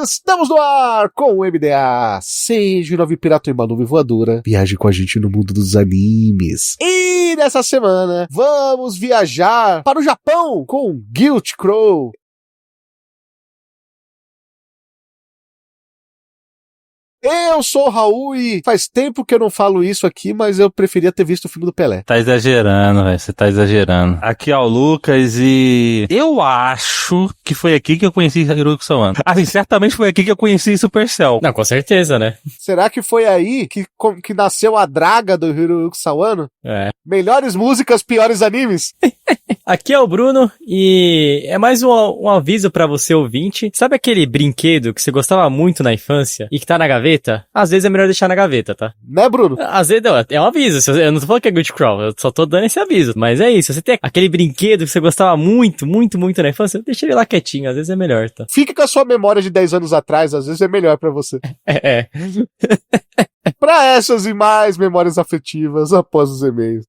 Estamos no ar com o MDA. Seja o nove pirata e uma nuvem voadora. Viaje com a gente no mundo dos animes. E nessa semana, vamos viajar para o Japão com Guilty Crow. Eu sou o Raul e faz tempo que eu não falo isso aqui, mas eu preferia ter visto o filme do Pelé. Tá exagerando, velho. Você tá exagerando. Aqui é o Lucas e eu acho que foi aqui que eu conheci Hiroyuki Sawano. Assim, certamente foi aqui que eu conheci Supercell. Não, com certeza, né? Será que foi aí que nasceu a draga do Hiroyuki Sawano? É. Melhores músicas, piores animes? Aqui é o Bruno e é mais um aviso pra você ouvinte. Sabe aquele brinquedo que você gostava muito na infância e que tá na gaveta? Às vezes é melhor deixar na gaveta, tá? Né, Bruno? Às vezes é um aviso. Eu não tô falando que é Guilty Crow, eu só tô dando esse aviso. Mas é isso, você tem aquele brinquedo que você gostava muito na infância, deixa ele lá quietinho, às vezes é melhor, tá? Fique com a sua memória de 10 anos atrás, às vezes é melhor pra você. É. Pra essas e mais memórias afetivas após os e-mails.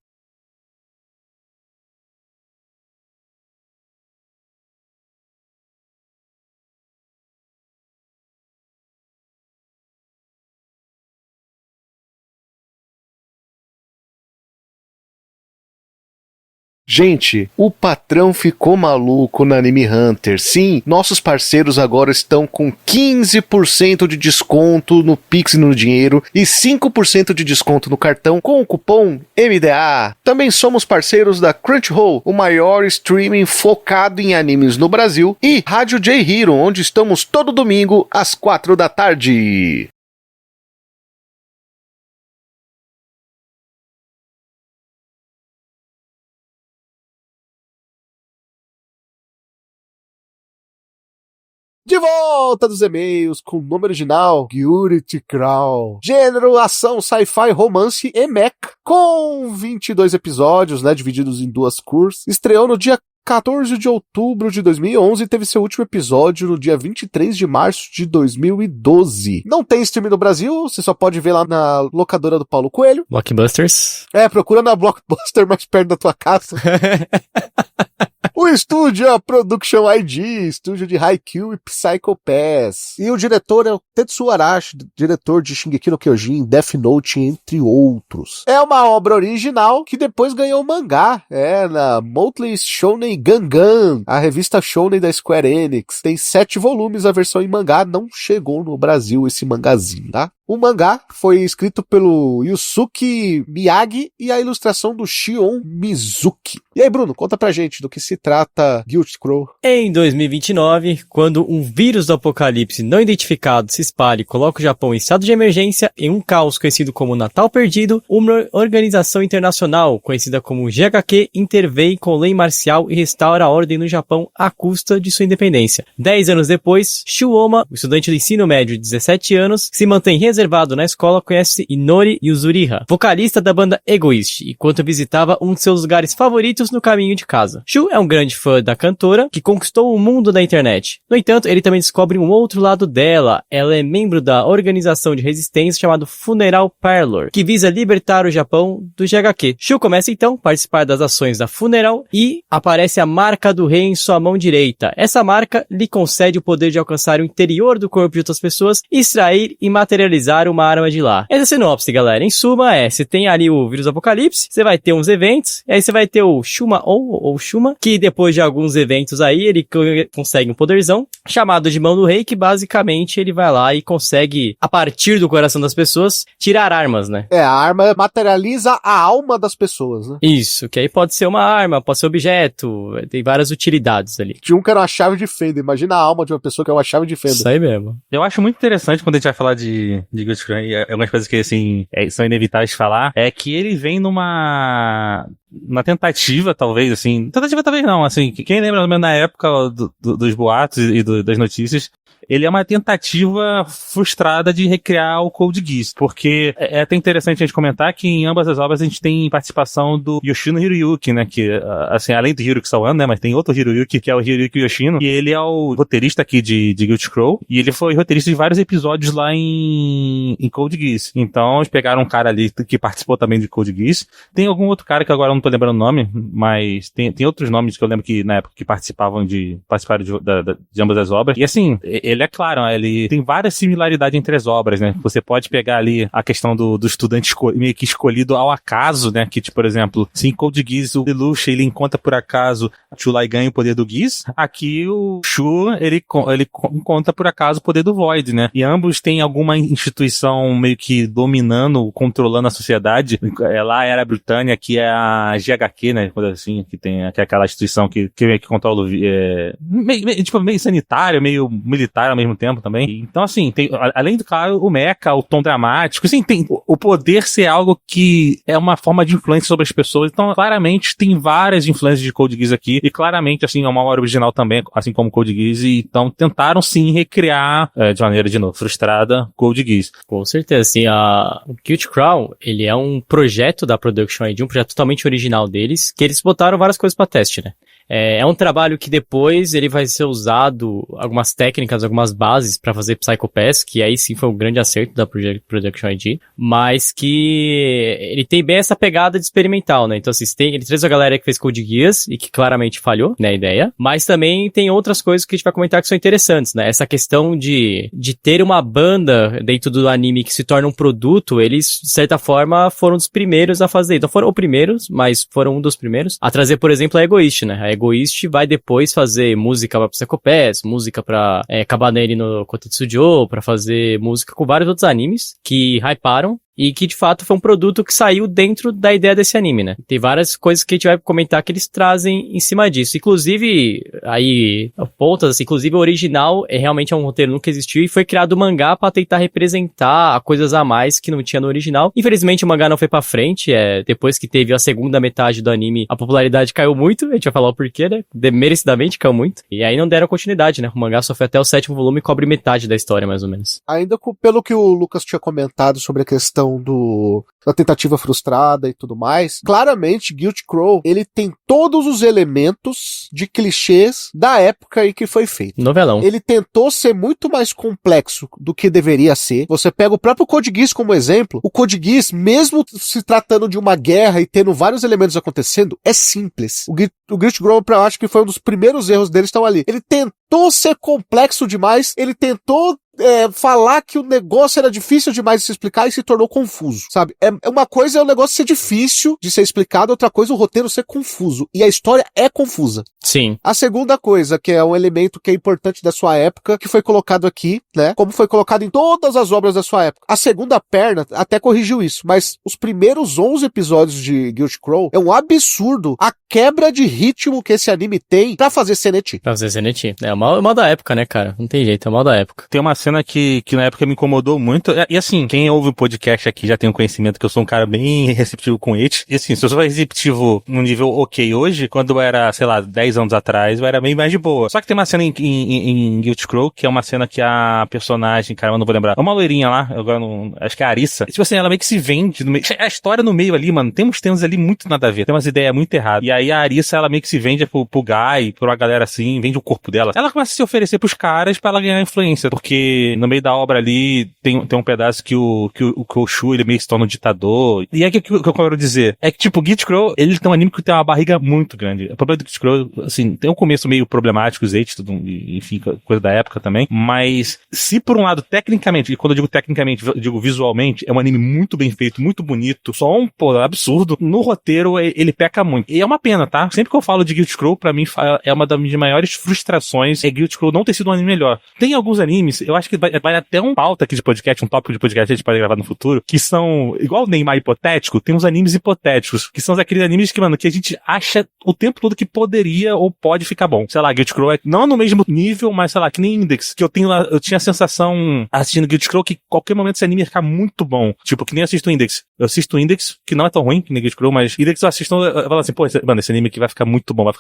Gente, o patrão ficou maluco na Anime Hunter. Sim, nossos parceiros agora estão com 15% de desconto no Pix e no dinheiro e 5% de desconto no cartão com o cupom MDA. Também somos parceiros da Crunchyroll, o maior streaming focado em animes no Brasil, e Rádio J Hero, onde estamos todo domingo às 4 da tarde. De volta dos e-mails com o nome original, Guilty Crow. Gênero, ação, sci-fi, romance e mecha. Com 22 episódios, né, divididos em duas cursos. Estreou no dia 14 de outubro de 2011 e teve seu último episódio no dia 23 de março de 2012. Não tem stream no Brasil, você só pode ver lá na locadora do Paulo Coelho. Blockbusters. Procura na Blockbuster mais perto da tua casa. O estúdio é a Production ID, estúdio de Haikyuu e Psycho Pass. E o diretor é o Tetsuo Arashi, diretor de Shingeki no Kyojin, Death Note, entre outros. É uma obra original que depois ganhou mangá, na Monthly Shonen Gangan, a revista Shonen da Square Enix. Tem 7 volumes, a versão em mangá não chegou no Brasil esse mangazinho, tá? O mangá foi escrito pelo Yusuke Miyagi e a ilustração do Shion Mizuki. E aí, Bruno, conta pra gente do que se trata Guilty Crow. Em 2029, quando um vírus do apocalipse não identificado se espalha e coloca o Japão em estado de emergência, em um caos conhecido como Natal Perdido, uma organização internacional, conhecida como GHQ, intervém com lei marcial e restaura a ordem no Japão à custa de sua independência. 10 anos depois, Shuoma, o estudante do ensino médio de 17 anos, se mantém reservado na escola, conhece Inori Yuzuriha, vocalista da banda Egoist, enquanto visitava um de seus lugares favoritos no caminho de casa. Shu é um grande fã da cantora, que conquistou o mundo da internet. No entanto, ele também descobre um outro lado dela. Ela é membro da organização de resistência chamada Funeral Parlor, que visa libertar o Japão do GHQ. Shu começa então a participar das ações da Funeral e aparece a marca do rei em sua mão direita. Essa marca lhe concede o poder de alcançar o interior do corpo de outras pessoas, extrair e materializar uma arma de lá. Essa é a sinopse, galera. Em suma, você tem ali o vírus do apocalipse, você vai ter uns eventos, e aí você vai ter o Shuma ou Shuma, que depois de alguns eventos aí, ele consegue um poderzão, chamado de Mão do Rei, que basicamente ele vai lá e consegue, a partir do coração das pessoas, tirar armas, né? A arma materializa a alma das pessoas, né? Isso, que aí pode ser uma arma, pode ser objeto, tem várias utilidades ali. Tinha um que era uma chave de fenda, imagina a alma de uma pessoa que é uma chave de fenda. Isso aí mesmo. Eu acho muito interessante quando a gente vai falar de Guilty Crow, e algumas coisas que, assim, são inevitáveis de falar, é que ele vem numa tentativa, talvez, assim, tentativa talvez não, assim, quem lembra na época dos boatos e das notícias, ele é uma tentativa frustrada de recriar o Code Geass, porque é até interessante a gente comentar que em ambas as obras a gente tem participação do Yoshino Hiroyuki, né, que, assim, além do Hiroyuki Sawano, né, mas tem outro Hiroyuki, que é o Hiroyuki Yoshino, e ele é o roteirista aqui de Guilty Crow, e ele foi roteirista de vários episódios lá em Code Geass. Então, eles pegaram um cara ali que participou também de Code Geass. Tem algum outro cara que agora eu não tô lembrando o nome, mas tem outros nomes que eu lembro que na época que participaram de ambas as obras. E assim, ele é claro, ele tem várias similaridades entre as obras, né? Você pode pegar ali a questão do estudante meio que escolhido ao acaso, né? Que, tipo, por exemplo, se em Code Geass o Lelouch, ele encontra por acaso a Chulai ganha o poder do Geass, aqui o Shu, ele encontra por acaso o poder do Void, né? E ambos têm alguma instituição meio que dominando, controlando a sociedade. Lá era a Britânia, aqui é a GHQ, né? Coisa assim, que tem que é aquela instituição que meio que controla meio sanitário, meio militar ao mesmo tempo também. Então, assim, tem, além do, claro, o mecha, o tom dramático, assim, tem o poder ser algo que é uma forma de influência sobre as pessoas. Então, claramente, tem várias influências de Code Geass aqui, e claramente, assim, é uma obra original também, assim como Code Geass, e então tentaram, sim, recriar, de maneira, de novo, frustrada, Code Geass. Com certeza, assim, o Guilty Crown, ele é um projeto da Production ID, um projeto totalmente original deles, que eles botaram várias coisas pra teste, né? É um trabalho que depois ele vai ser usado, algumas técnicas, algumas bases pra fazer Psycho Pass, que aí sim foi um grande acerto da Production ID, mas que ele tem bem essa pegada de experimental, né? Então, assim, ele traz a galera que fez Code Geass e que claramente falhou, né, a ideia, mas também tem outras coisas que a gente vai comentar que são interessantes, né? Essa questão de ter uma banda dentro do anime que se torna um produto, eles, de certa forma, foram dos primeiros a fazer. Então, foram os primeiros, mas foram um dos primeiros a trazer, por exemplo, a Egoist, né? A Egoist vai depois fazer música pra Psycho Pass, música pra Kabaneri no Kotetsu Joe, pra fazer música com vários outros animes que hyparam. E que, de fato, foi um produto que saiu dentro da ideia desse anime, né? Tem várias coisas que a gente vai comentar que eles trazem em cima disso. Inclusive, aí, pontas, assim, inclusive o original realmente é um roteiro que nunca existiu e foi criado o mangá pra tentar representar coisas a mais que não tinha no original. Infelizmente, o mangá não foi pra frente. Depois que teve a segunda metade do anime, a popularidade caiu muito. A gente vai falar o porquê, né? Merecidamente caiu muito. E aí não deram continuidade, né? O mangá só foi até o 7º volume e cobre metade da história, mais ou menos. Ainda pelo que o Lucas tinha comentado sobre a questão da tentativa frustrada e tudo mais, claramente Guilty Crow, ele tem todos os elementos de clichês da época em que foi feito. Novelão. Ele tentou ser muito mais complexo do que deveria ser. Você pega o próprio Code Geass como exemplo, o Code Geass, mesmo se tratando de uma guerra e tendo vários elementos acontecendo, é simples. O Guilty Crow, eu acho que foi um dos primeiros erros deles, estão ali. Ele tentou ser complexo demais, ele tentou falar que o negócio era difícil demais de se explicar e se tornou confuso, sabe? Uma coisa é o negócio ser difícil de ser explicado, outra coisa é o roteiro ser confuso. E a história é confusa. Sim. A segunda coisa, que é um elemento que é importante da sua época, que foi colocado aqui, né? Como foi colocado em todas as obras da sua época. A segunda perna até corrigiu isso, mas os primeiros 11 episódios de Guilty Crow é um absurdo a quebra de ritmo que esse anime tem pra fazer CNT. Pra fazer CNT. É o mal da época, né, cara? Não tem jeito, é o mal da época. Tem uma cena que na época me incomodou muito. E assim, quem ouve o podcast aqui já tem um conhecimento que eu sou um cara bem receptivo com it. E assim, se eu sou receptivo num nível ok hoje, quando eu era, sei lá, 10 anos atrás, eu era bem mais de boa. Só que tem uma cena em Guilty Crow, que é uma cena que a personagem, cara, eu não vou lembrar, é uma loirinha lá, agora não, acho que é a Arissa. Tipo assim, ela meio que se vende no meio. A história no meio ali, mano, tem uns temas ali muito nada a ver. Tem umas ideias muito erradas. E aí a Arissa, ela meio que se vende pro Guy, pra uma galera assim, vende o corpo dela. Ela começa a se oferecer pros caras pra ela ganhar influência. Porque no meio da obra ali, tem um pedaço que o Shu, ele meio que se torna um ditador. E é que eu quero dizer, é que tipo, Guilty Crow, ele tem um anime que tem uma barriga muito grande. O problema do Guilty Crow, assim, tem um começo meio problemático, os hate, tudo, enfim, coisa da época também. Mas, se por um lado, tecnicamente, e quando eu digo tecnicamente, eu digo visualmente, é um anime muito bem feito, muito bonito, som, pô, absurdo. No roteiro, ele peca muito. E é uma pena, tá? Sempre que eu falo de Guilty Crow, pra mim, é uma das minhas maiores frustrações, é Guilty Crow não ter sido um anime melhor. Tem alguns animes, eu acho que vai até um pauta aqui de podcast, um tópico de podcast que a gente pode gravar no futuro, que são, igual o Neymar hipotético, tem uns animes hipotéticos, que são aqueles animes que, mano, que a gente acha o tempo todo que poderia ou pode ficar bom. Sei lá, Guilty Crow é não no mesmo nível, mas sei lá, que nem Index, que eu tinha a sensação, assistindo Guilty Crow, que qualquer momento esse anime ia ficar muito bom. Tipo, que nem assisto Index. Eu assisto Index, que não é tão ruim que nem Guilty Crow, mas Index eu assisto, eu falo assim, pô, mano, esse anime aqui vai ficar muito bom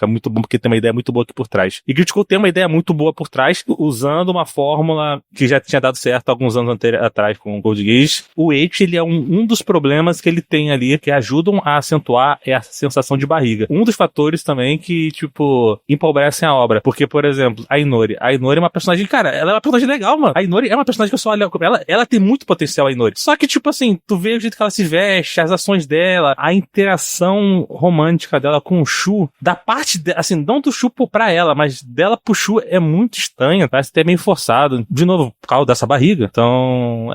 porque tem uma ideia muito boa aqui por trás. E Guilty Crow tem uma ideia muito boa por trás, usando uma fórmula que já tinha dado certo alguns anos atrás com o Code Geass. O Eight, ele é um dos problemas que ele tem ali, que ajudam a acentuar a sensação de barriga. Um dos fatores também que, tipo, empobrecem a obra. Porque, por exemplo, a Inori é uma personagem, cara, ela é uma personagem legal, mano. A Inori é uma personagem que eu só olho, ela tem muito potencial, a Inori. Só que, tipo assim, tu vê o jeito que ela se veste, as ações dela, a interação romântica dela com o Shu, da parte, assim, não do Shu pra ela, mas dela pro Shu é muito estranha, parece até meio forçado. De novo, por causa dessa barriga. Então,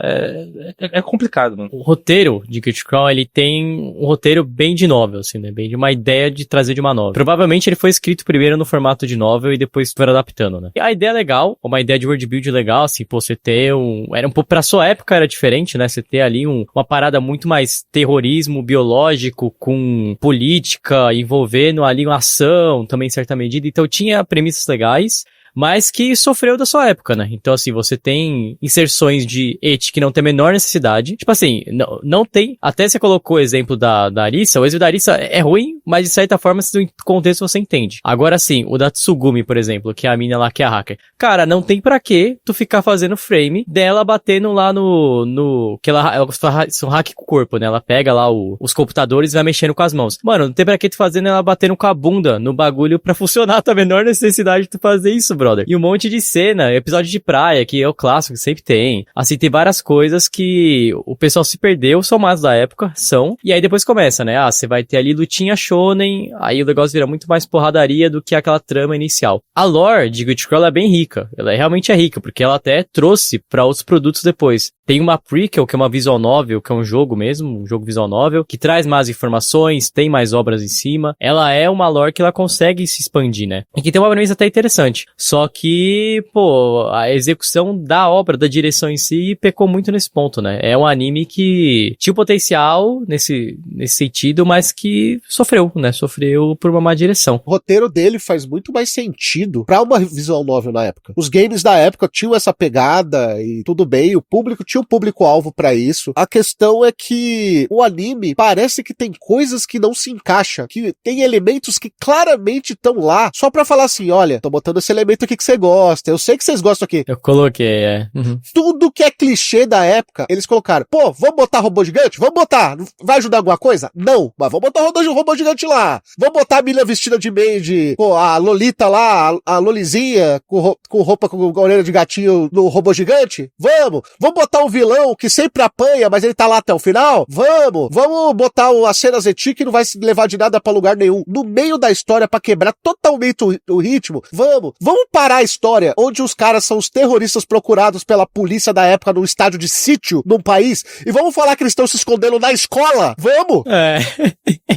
é complicado, mano. O roteiro de Guilty Crown, ele tem um roteiro bem de novel, assim, né? Bem de uma ideia de trazer de uma novel. Provavelmente ele foi escrito primeiro no formato de novel e depois foi adaptando, né? E a ideia é legal, uma ideia de world build legal, assim, pô, você ter era um pouco, pra sua época era diferente, né? Você ter ali uma parada muito mais terrorismo biológico com política, envolvendo ali uma ação, também em certa medida. Então tinha premissas legais, mas que sofreu da sua época, né? Então, assim, você tem inserções de et que não tem a menor necessidade. Tipo assim, não tem... Até você colocou o exemplo da Arisa. O exemplo da Arisa é ruim, mas de certa forma, no contexto você entende. Agora, sim, o da Tsugumi, por exemplo, que é a mina lá que é a hacker. Cara, não tem pra que tu ficar fazendo frame dela batendo lá no que ela são hack com o corpo, né? Ela pega lá os computadores e vai mexendo com as mãos. Mano, não tem pra que tu fazendo ela batendo com a bunda no bagulho pra funcionar. Tá a menor necessidade de tu fazer isso, brother. E um monte de cena, episódio de praia, que é o clássico, que sempre tem. Assim, tem várias coisas que o pessoal se perdeu, são mais da época, e aí depois começa, né? Você vai ter ali lutinha shonen, aí o negócio vira muito mais porradaria do que aquela trama inicial. A lore de Guilty Crown é bem rica, ela realmente é rica, porque ela até trouxe pra outros produtos depois. Tem uma prequel, que é uma visual novel, que é um jogo mesmo, um jogo visual novel, que traz mais informações, tem mais obras em cima. Ela é uma lore que ela consegue se expandir, né? E que tem uma premissa até interessante. Só que, pô, a execução da obra, da direção em si, pecou muito nesse ponto, né? É um anime que tinha potencial nesse sentido, mas que sofreu, né? Sofreu por uma má direção. O roteiro dele faz muito mais sentido pra uma visual novel na época. Os games da época tinham essa pegada e tudo bem, o público tinha um público-alvo pra isso. A questão é que o anime parece que tem coisas que não se encaixam, que tem elementos que claramente estão lá só pra falar assim, olha, tô botando esse elemento aqui que você gosta, eu sei que vocês gostam aqui. Eu coloquei, Uhum. Tudo que é clichê da época, eles colocaram. Pô, vamos botar robô gigante? Vamos botar. Vai ajudar alguma coisa? Não, mas vamos botar robô gigante lá. Vamos botar a Milha vestida de maid, a Lolita lá, a Lolizinha, com roupa com orelha de gatinho no robô gigante? Vamos botar um vilão que sempre apanha, mas ele tá lá até o final? Vamos botar a cena Zeti que não vai se levar de nada pra lugar nenhum. No meio da história, pra quebrar totalmente o ritmo, vamos parar a história onde os caras são os terroristas procurados pela polícia da época num estádio de sítio num país e vamos falar que eles estão se escondendo na escola? Vamos! É,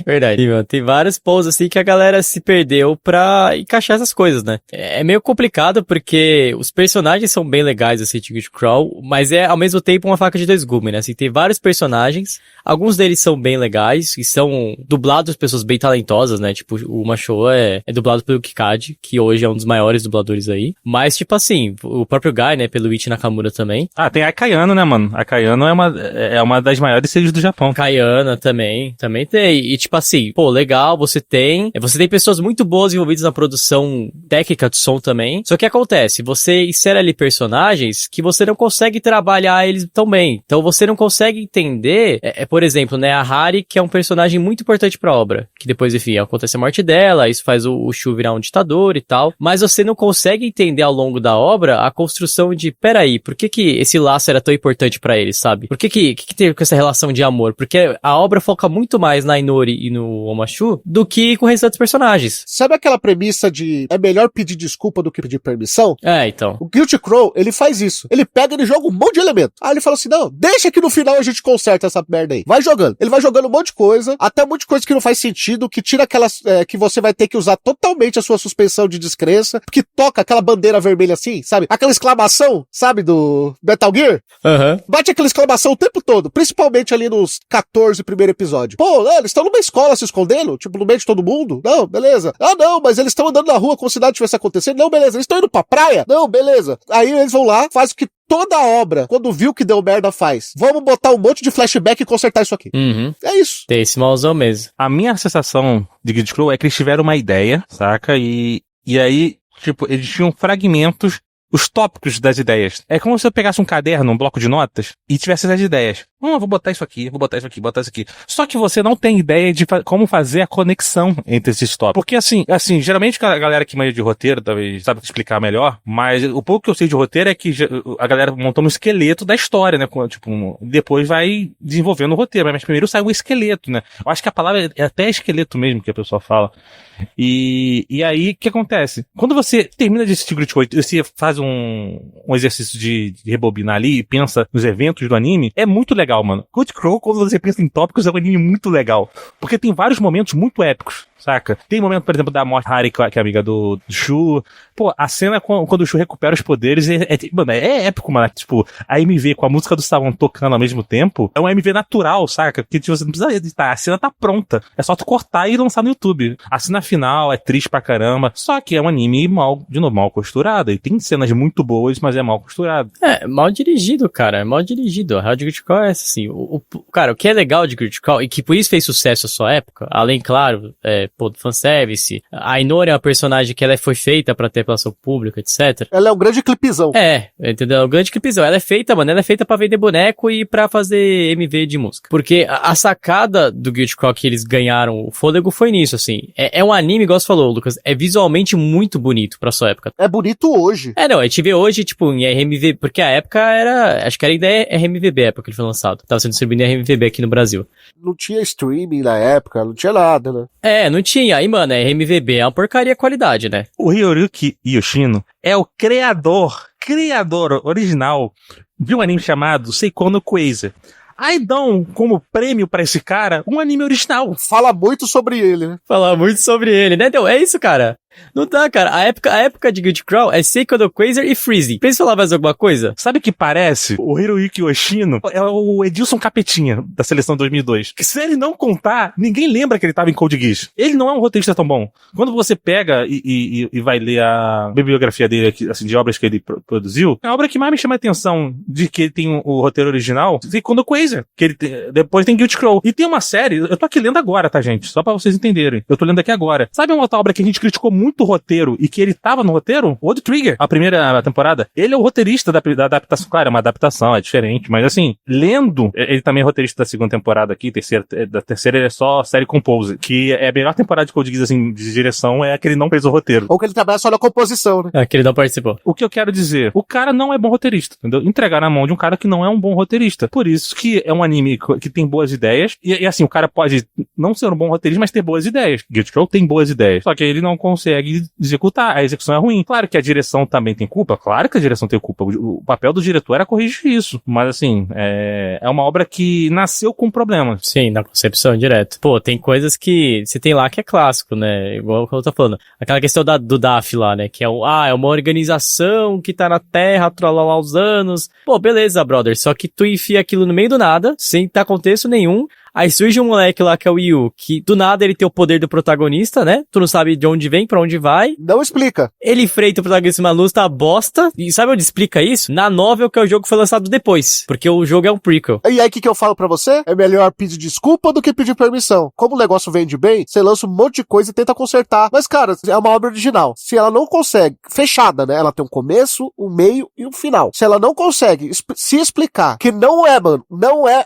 verdade. Tem vários pontos assim que a galera se perdeu pra encaixar essas coisas, né? É meio complicado porque os personagens são bem legais, assim, de Guilty Crown, mas é ao mesmo tempo uma faca de dois gumes, né? Assim, tem vários personagens, alguns deles são bem legais e são dublados por pessoas bem talentosas, né? Tipo, o Masho é dublado pelo Kikadi, que hoje é um dos maiores dubladores aí. Mas, tipo assim, o próprio Guy, né? Pelo Ichi Nakamura também. Ah, tem a Kayano, né, mano? A Kayano é uma das maiores series do Japão. Kayana também tem. E, tipo assim, pô, legal, você tem pessoas muito boas envolvidas na produção técnica do som também. Só que acontece, você insere ali personagens que você não consegue trabalhar eles tão bem. Então você não consegue entender, por exemplo, né, a Hari, que é um personagem muito importante pra obra. Que depois, enfim, acontece a morte dela, isso faz o Shu virar um ditador e tal. Mas você não consegue entender ao longo da obra a construção de, peraí, por que esse laço era tão importante pra eles, sabe? Por que tem com essa relação de amor? Porque a obra foca muito mais na Inori e no Omashu do que com o restante dos personagens. Sabe aquela premissa de é melhor pedir desculpa do que pedir permissão? Então. O Guilty Crown, ele faz isso. Ele pega e ele joga um monte de elemento. Aí ele fala assim, não, deixa que no final a gente conserta essa merda aí. Vai jogando. Ele vai jogando um monte de coisa, até um monte de coisa que não faz sentido, que tira aquelas, que você vai ter que usar totalmente a sua suspensão de descrença, que toca aquela bandeira vermelha assim, sabe? Aquela exclamação, sabe, do Metal Gear? Uhum. Bate aquela exclamação o tempo todo, principalmente ali nos 14 primeiro episódio. Pô, eles estão numa escola se escondendo, tipo, no meio de todo mundo? Não, beleza. Ah, não, mas eles estão andando na rua como se nada tivesse acontecendo. Não, beleza. Eles estão indo pra praia? Não, beleza. Aí eles vão lá, fazem o que toda a obra, quando viu que deu merda, faz. Vamos botar um monte de flashback e consertar isso aqui. Uhum. É isso. Tem esse malzão mesmo. A minha sensação de Guilty Crown é que eles tiveram uma ideia, saca? E aí, tipo, eles tinham fragmentos. os tópicos das ideias. É como se eu pegasse um caderno, um bloco de notas, e tivesse as ideias. Eu vou botar isso aqui, vou botar isso aqui, botar isso aqui. Só que você não tem ideia de como fazer a conexão entre esses tópicos. Porque assim, geralmente a galera que manja de roteiro, talvez sabe explicar melhor, mas o pouco que eu sei de roteiro é que a galera montou um esqueleto da história, né? Tipo, depois vai desenvolvendo o roteiro, mas primeiro sai um esqueleto, né? Eu acho que a palavra é até esqueleto mesmo que a pessoa fala. E aí, o que acontece? Quando você termina de assistir Great Call, você faz um exercício de rebobinar ali e pensa nos eventos do anime, é muito legal, mano. Great Call, quando você pensa em tópicos, é um anime muito legal. Porque tem vários momentos muito épicos, saca? Tem momento, por exemplo, da morte Hari, que é amiga do Shu. Pô, a cena quando o Shu recupera os poderes mano, é épico, mano. Tipo, a MV com a música do Saban tocando ao mesmo tempo, é um MV natural, saca? Porque tipo, você não precisa editar, a cena tá pronta. É só tu cortar e lançar no YouTube. A cena final é triste pra caramba, só que é um anime mal costurado. E tem cenas muito boas, mas é mal costurado. É, mal dirigido, cara. É mal dirigido. A Real de Great Call é assim. Cara, o que é legal de Great Call, e que por isso fez sucesso à sua época, além, claro, do fanservice, a Inori é uma personagem que ela foi feita pra ter apelação pública, etc. Ela é um grande clipezão. Entendeu? É um grande clipezão. Ela é feita, mano, ela é feita pra vender boneco e pra fazer MV de música. Porque a sacada do Great Call que eles ganharam o fôlego foi nisso, assim. É um anime, igual você falou, Lucas, é visualmente muito bonito pra sua época. É bonito hoje. Não, a gente vê hoje, tipo, em RMV, porque a época acho que era ainda RMVB a época que ele foi lançado. Tava sendo distribuído em RMVB aqui no Brasil. Não tinha streaming na época, não tinha nada, né? Não tinha. Aí, mano, RMVB é uma porcaria qualidade, né? O Hiroyuki Yoshino é o criador original de um anime chamado Seiko no Quasar. Aí dão como prêmio pra esse cara um anime original. Fala muito sobre ele, né? Falar muito sobre ele, né? Então, é isso, cara. Não tá, cara. A época de Great Call é Seiko no Quasar e Freeze. Pensa falar mais alguma coisa? Sabe o que parece? O Hiroyuki Yoshino é o Edilson Capetinha da seleção 2002. Se ele não contar, ninguém lembra que ele tava em Code Geass. Ele não é um roteirista tão bom. Quando você pega e vai ler a bibliografia dele, assim, de obras que ele produziu, a obra que mais me chama a atenção de que ele tem o roteiro original, Seiko no Quasar, que ele depois tem Great Call. E tem uma série, eu tô aqui lendo agora, tá, gente? Só pra vocês entenderem. Eu tô lendo aqui agora. Sabe uma outra obra que a gente criticou muito o roteiro e que ele tava no roteiro? Old Trigger, a primeira temporada. Ele é o roteirista da adaptação. Claro, é uma adaptação, é diferente, mas assim, lendo, ele também é roteirista da segunda temporada aqui, da terceira ele é só série Compose, que é a melhor temporada de Code Geass, assim, de direção, é a que ele não fez o roteiro. Ou que ele trabalha só na composição, né? Que ele não participou. O que eu quero dizer, o cara não é bom roteirista, entendeu? Entregar na mão de um cara que não é um bom roteirista. Por isso que é um anime que tem boas ideias, e assim, o cara pode não ser um bom roteirista, mas ter boas ideias. Great Call tem boas ideias, só que ele não consegue executar, a execução é ruim. Claro que a direção também tem culpa, claro que a direção tem culpa, o papel do diretor era corrigir isso, mas assim, é uma obra que nasceu com problemas. Sim, na concepção direto. Pô, tem coisas que você tem lá que é clássico, né, igual o que eu tô falando. Aquela questão do DAF lá, né, que é uma organização que tá na Terra, trollar lá os anos. Pô, beleza, brother, só que tu enfia aquilo no meio do nada, sem dar contexto nenhum. Aí surge um moleque lá que é o Yu, que do nada ele tem o poder do protagonista, né? Tu não sabe de onde vem, pra onde vai. Não explica. Ele enfrenta o protagonista numa luz, tá bosta. E sabe onde explica isso? Na novel, que é o jogo que foi lançado depois. Porque o jogo é um prequel. E aí, o que eu falo pra você? É melhor pedir desculpa do que pedir permissão. Como o negócio vende bem, você lança um monte de coisa e tenta consertar. Mas, cara, é uma obra original. Se ela não consegue, fechada, né? Ela tem um começo, um meio e um final. Se ela não consegue se explicar que não é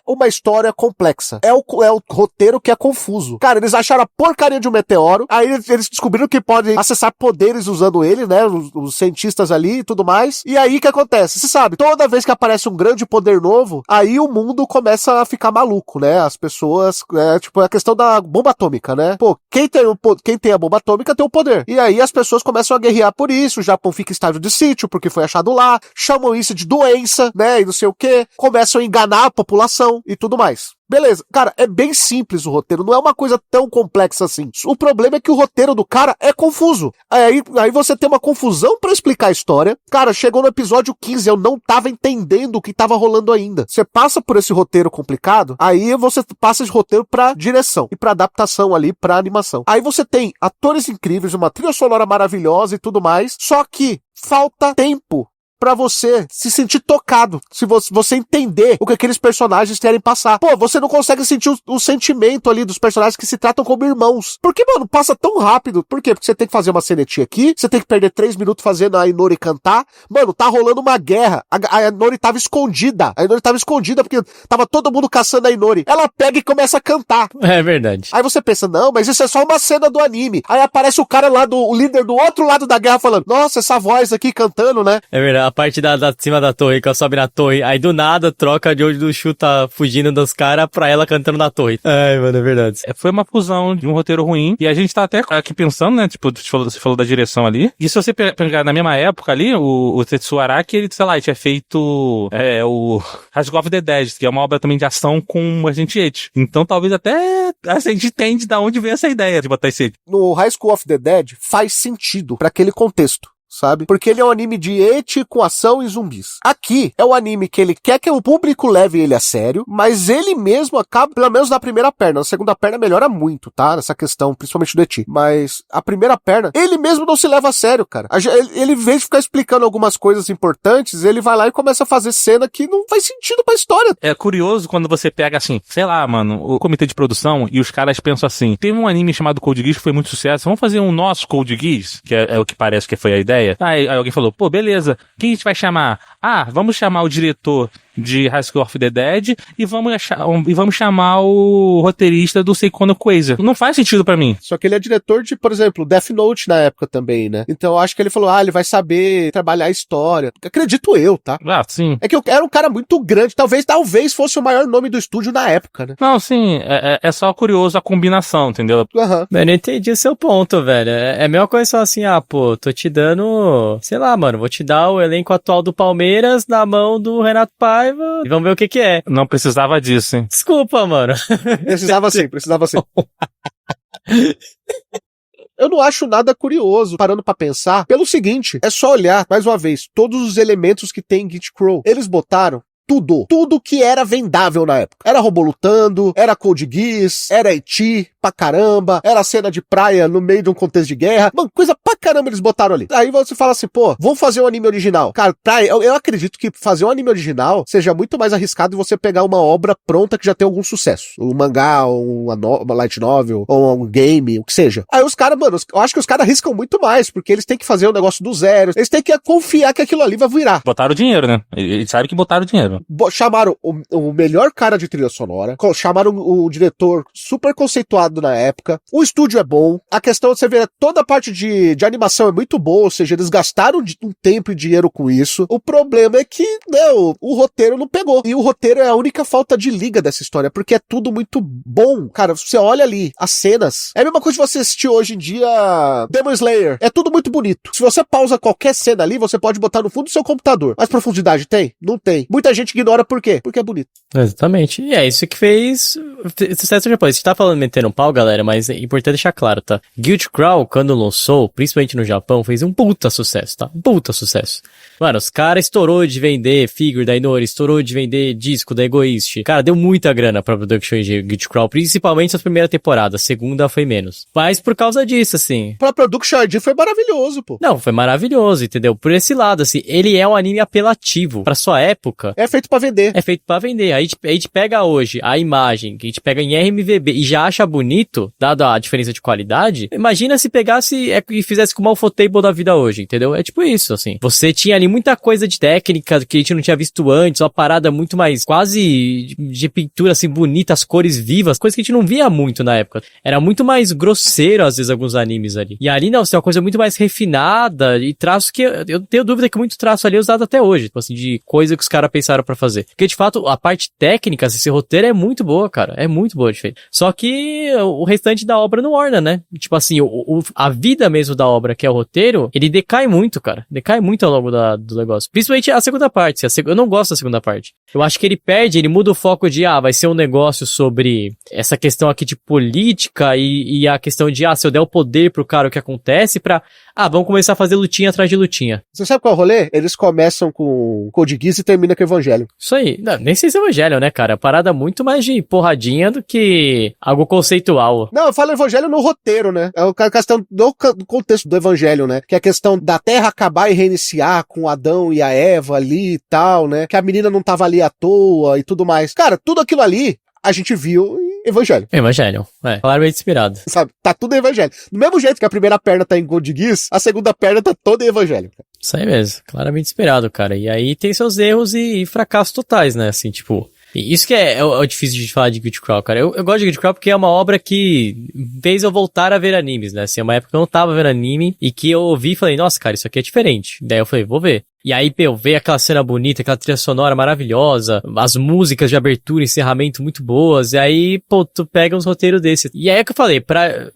uma história complexa. É o roteiro que é confuso. Cara, eles acharam a porcaria de um meteoro, aí eles descobriram que podem acessar poderes usando ele, né? Os cientistas ali e tudo mais. E aí, o que acontece? Você sabe, toda vez que aparece um grande poder novo, aí o mundo começa a ficar maluco, né? As pessoas, tipo, é a questão da bomba atômica, né? Pô, quem tem a bomba atômica tem o poder. E aí as pessoas começam a guerrear por isso, o Japão fica em estágio de sítio, porque foi achado lá, chamam isso de doença, né? E não sei o quê, começam a enganar a população e tudo mais. Beleza, cara, é bem simples o roteiro, não é uma coisa tão complexa assim. O problema é que o roteiro do cara é confuso. Aí você tem uma confusão pra explicar a história. Cara, chegou no episódio 15, eu não tava entendendo o que tava rolando ainda. Você passa por esse roteiro complicado, aí você passa esse roteiro pra direção e pra adaptação ali, pra animação. Aí você tem atores incríveis, uma trilha sonora maravilhosa e tudo mais, só que falta tempo pra você se sentir tocado, se você entender o que aqueles personagens querem passar. Pô, você não consegue sentir o sentimento ali dos personagens que se tratam como irmãos. Porque, mano, passa tão rápido. Por quê? Porque você tem que fazer uma cenetinha aqui, você tem que perder 3 minutos fazendo a Inori cantar. Mano, tá rolando uma guerra. A Inori tava escondida. A Inori tava escondida porque tava todo mundo caçando a Inori. Ela pega e começa a cantar. É verdade. Aí você pensa, não, mas isso é só uma cena do anime. Aí aparece o cara lá, o líder do outro lado da guerra falando, nossa, essa voz aqui cantando, né? É verdade, a parte da cima da torre, que ela sobe na torre, aí do nada troca de onde o Shu tá fugindo dos caras pra ela cantando na torre. Ai, mano, é verdade. Foi uma fusão de um roteiro ruim, e a gente tá até aqui pensando, né, tipo, você falou da direção ali, e se você pegar na mesma época ali, o Tetsuo Araki, ele, sei lá, ele tinha feito o High School of the Dead, que é uma obra também de ação com Resident Evil. Então talvez até a gente entende de onde veio essa ideia de botar esse... No High School of the Dead faz sentido pra aquele contexto, sabe? Porque ele é um anime de ecchi com ação e zumbis. Aqui é um anime que ele quer que o público leve ele a sério, mas ele mesmo acaba, pelo menos na primeira perna. Na segunda perna melhora muito, tá? Nessa questão, principalmente do ecchi. Mas a primeira perna, ele mesmo não se leva a sério, cara. Ele, em vez de ficar explicando algumas coisas importantes, ele vai lá e começa a fazer cena que não faz sentido pra história. É curioso quando você pega assim, sei lá, mano, o comitê de produção e os caras pensam assim, teve um anime chamado Code Geass que foi muito sucesso, vamos fazer um nosso Code Geass, que é o que parece que foi a ideia. Aí alguém falou, pô, beleza, quem a gente vai chamar? Ah, vamos chamar o diretor de High School of the Dead e vamos chamar o roteirista do Seikono Quasar. Não faz sentido pra mim. Só que ele é diretor de, por exemplo, Death Note na época também, né? Então eu acho que ele falou, ele vai saber trabalhar a história. Acredito eu, tá? Ah, sim. É que eu era um cara muito grande, talvez fosse o maior nome do estúdio na época, né? Não, sim, é só curioso a combinação, entendeu? Aham. Eu não entendi o seu ponto, velho. É a mesma coisa só assim, pô, tô te dando, sei lá, mano, vou te dar o elenco atual do Palmeiras na mão do Renato Paiva e vamos ver o que é. Não precisava disso, hein? Desculpa, mano. Precisava sim. Eu não acho nada curioso, parando pra pensar, pelo seguinte, é só olhar, mais uma vez, todos os elementos que tem em Git Crow. Eles botaram tudo que era vendável na época. Era robô lutando, era Code Geass, era ecchi pra caramba, era cena de praia no meio de um contexto de guerra. Mano, coisa pra caramba eles botaram ali. Aí você fala assim, pô, vamos fazer um anime original. Cara, eu acredito que fazer um anime original seja muito mais arriscado de você pegar uma obra pronta que já tem algum sucesso. Um mangá, uma light novel, ou um game, o que seja. Aí os caras, mano, eu acho que os caras arriscam muito mais, porque eles têm que fazer um negócio do zero, eles têm que confiar que aquilo ali vai virar. Botaram dinheiro, né? Eles sabem que botaram dinheiro. Chamaram o melhor cara de trilha sonora, chamaram o diretor super conceituado na época, o estúdio é bom, a questão de você ver toda a parte de animação é muito boa, ou seja, eles gastaram um tempo e dinheiro com isso. O problema é que, não, o roteiro não pegou, e o roteiro é a única falta de liga dessa história, porque é tudo muito bom, cara, você olha ali, as cenas, é a mesma coisa de você assistir hoje em dia Demon Slayer, é tudo muito bonito, se você pausa qualquer cena ali, você pode botar no fundo do seu computador, mas profundidade tem? Não tem. Muita gente ignora por quê? Porque é bonito. Exatamente. E é isso que fez sucesso no Japão. A gente tá falando metendo um pau, galera, mas é importante deixar claro, tá? Guild Crawl, quando lançou, principalmente no Japão, fez um puta sucesso, tá? Um puta sucesso. Mano, os caras estourou de vender figure da Inori, estourou de vender disco da Egoist. Cara, deu muita grana pra production de Guild Crawl, principalmente nas primeiras temporadas. A segunda foi menos. Mas por causa disso, assim... Pra production ID foi maravilhoso, pô. Não, foi maravilhoso, entendeu? Por esse lado, assim, ele é um anime apelativo. Pra sua época... É feito pra vender. É feito pra vender. Aí a gente pega hoje a imagem, que a gente pega em RMVB e já acha bonito, dado a diferença de qualidade. Imagina se pegasse e fizesse com o Malfotable da vida hoje, entendeu? É tipo isso, assim. Você tinha ali muita coisa de técnica que a gente não tinha visto antes, uma parada muito mais quase de pintura, assim, bonita, as cores vivas, coisa que a gente não via muito na época. Era muito mais grosseiro, às vezes, alguns animes ali. E ali, não, você tem uma coisa muito mais refinada e traços que eu tenho dúvida que muito traço ali é usado até hoje, tipo assim, de coisa que os caras pensaram pra fazer. Porque, de fato, a parte técnica, esse roteiro é muito boa, cara. É muito boa de feito. Só que o restante da obra não orna, né? Tipo assim, a vida mesmo da obra, que é o roteiro, ele decai muito, cara. Decai muito ao longo do negócio. Principalmente a segunda parte. Eu não gosto da segunda parte. Eu acho que ele muda o foco de, vai ser um negócio sobre essa questão aqui de política e a questão de, se eu der o poder pro cara, o que acontece, vamos começar a fazer lutinha atrás de lutinha. Você sabe qual é o rolê? Eles começam com Code Geass e terminam com Evangelion. Evangelho. Isso aí. Não, nem sei se é Evangelho, né, cara? Parada muito mais de porradinha do que algo conceitual. Não, eu falo Evangelho no roteiro, né? É a questão do contexto do Evangelho, né? Que é a questão da Terra acabar e reiniciar com Adão e a Eva ali e tal, né? Que a menina não tava ali à toa e tudo mais. Cara, tudo aquilo ali a gente viu em Evangelho. Evangelho, claramente inspirado. Sabe? Tá tudo em Evangelho. Do mesmo jeito que a primeira perna tá em Code Geass, a segunda perna tá toda em Evangelho. Isso aí mesmo, claramente inspirado, cara. E aí tem seus erros e fracassos totais, né? Assim, tipo... E isso que é o difícil de falar de Guild Crawl, cara. Eu gosto de Guild Crawl porque é uma obra que fez eu voltar a ver animes, né? Assim, é uma época que eu não tava vendo anime e que eu ouvi e falei, nossa, cara, isso aqui é diferente. Daí eu falei, vou ver. E aí, veio aquela cena bonita, aquela trilha sonora maravilhosa, as músicas de abertura e encerramento muito boas, e aí, pô, tu pega uns roteiros desse. E aí é que eu falei,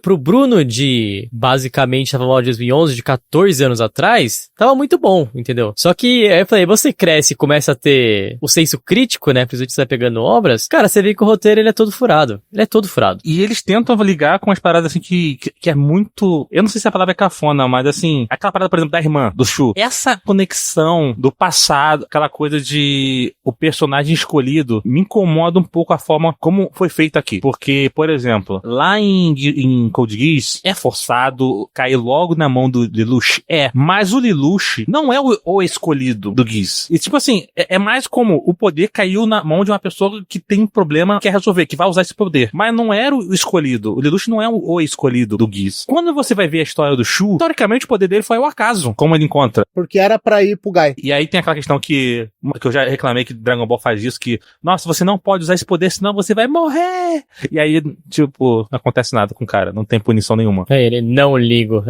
pro Bruno de, basicamente, tava mal de 2011, de 14 anos atrás, tava muito bom, entendeu? Só que, aí eu falei, você cresce e começa a ter o senso crítico, né, principalmente você vai pegando obras, cara, você vê que o roteiro, ele é todo furado. Ele é todo furado. E eles tentam ligar com as paradas, assim, que é muito... Eu não sei se a palavra é cafona, mas, assim, aquela parada, por exemplo, da irmã, do Shu. Essa conexão do passado, aquela coisa de o personagem escolhido, me incomoda um pouco a forma como foi feito aqui. Porque, por exemplo, lá em Code Geass, é forçado cair logo na mão do Lelouch? Mas o Lelouch não é o escolhido do Geass. E tipo assim, é mais como o poder caiu na mão de uma pessoa que tem um problema, quer resolver, que vai usar esse poder. Mas não era o escolhido. O Lelouch não é o escolhido do Geass. Quando você vai ver a história do Shu, teoricamente o poder dele foi ao acaso, como ele encontra. Porque era pra ir pro Guy. E aí tem aquela questão que eu já reclamei que Dragon Ball faz isso, que, nossa, você não pode usar esse poder, senão você vai morrer. E aí, tipo, não acontece nada com o cara, não tem punição nenhuma. Ele não ligo,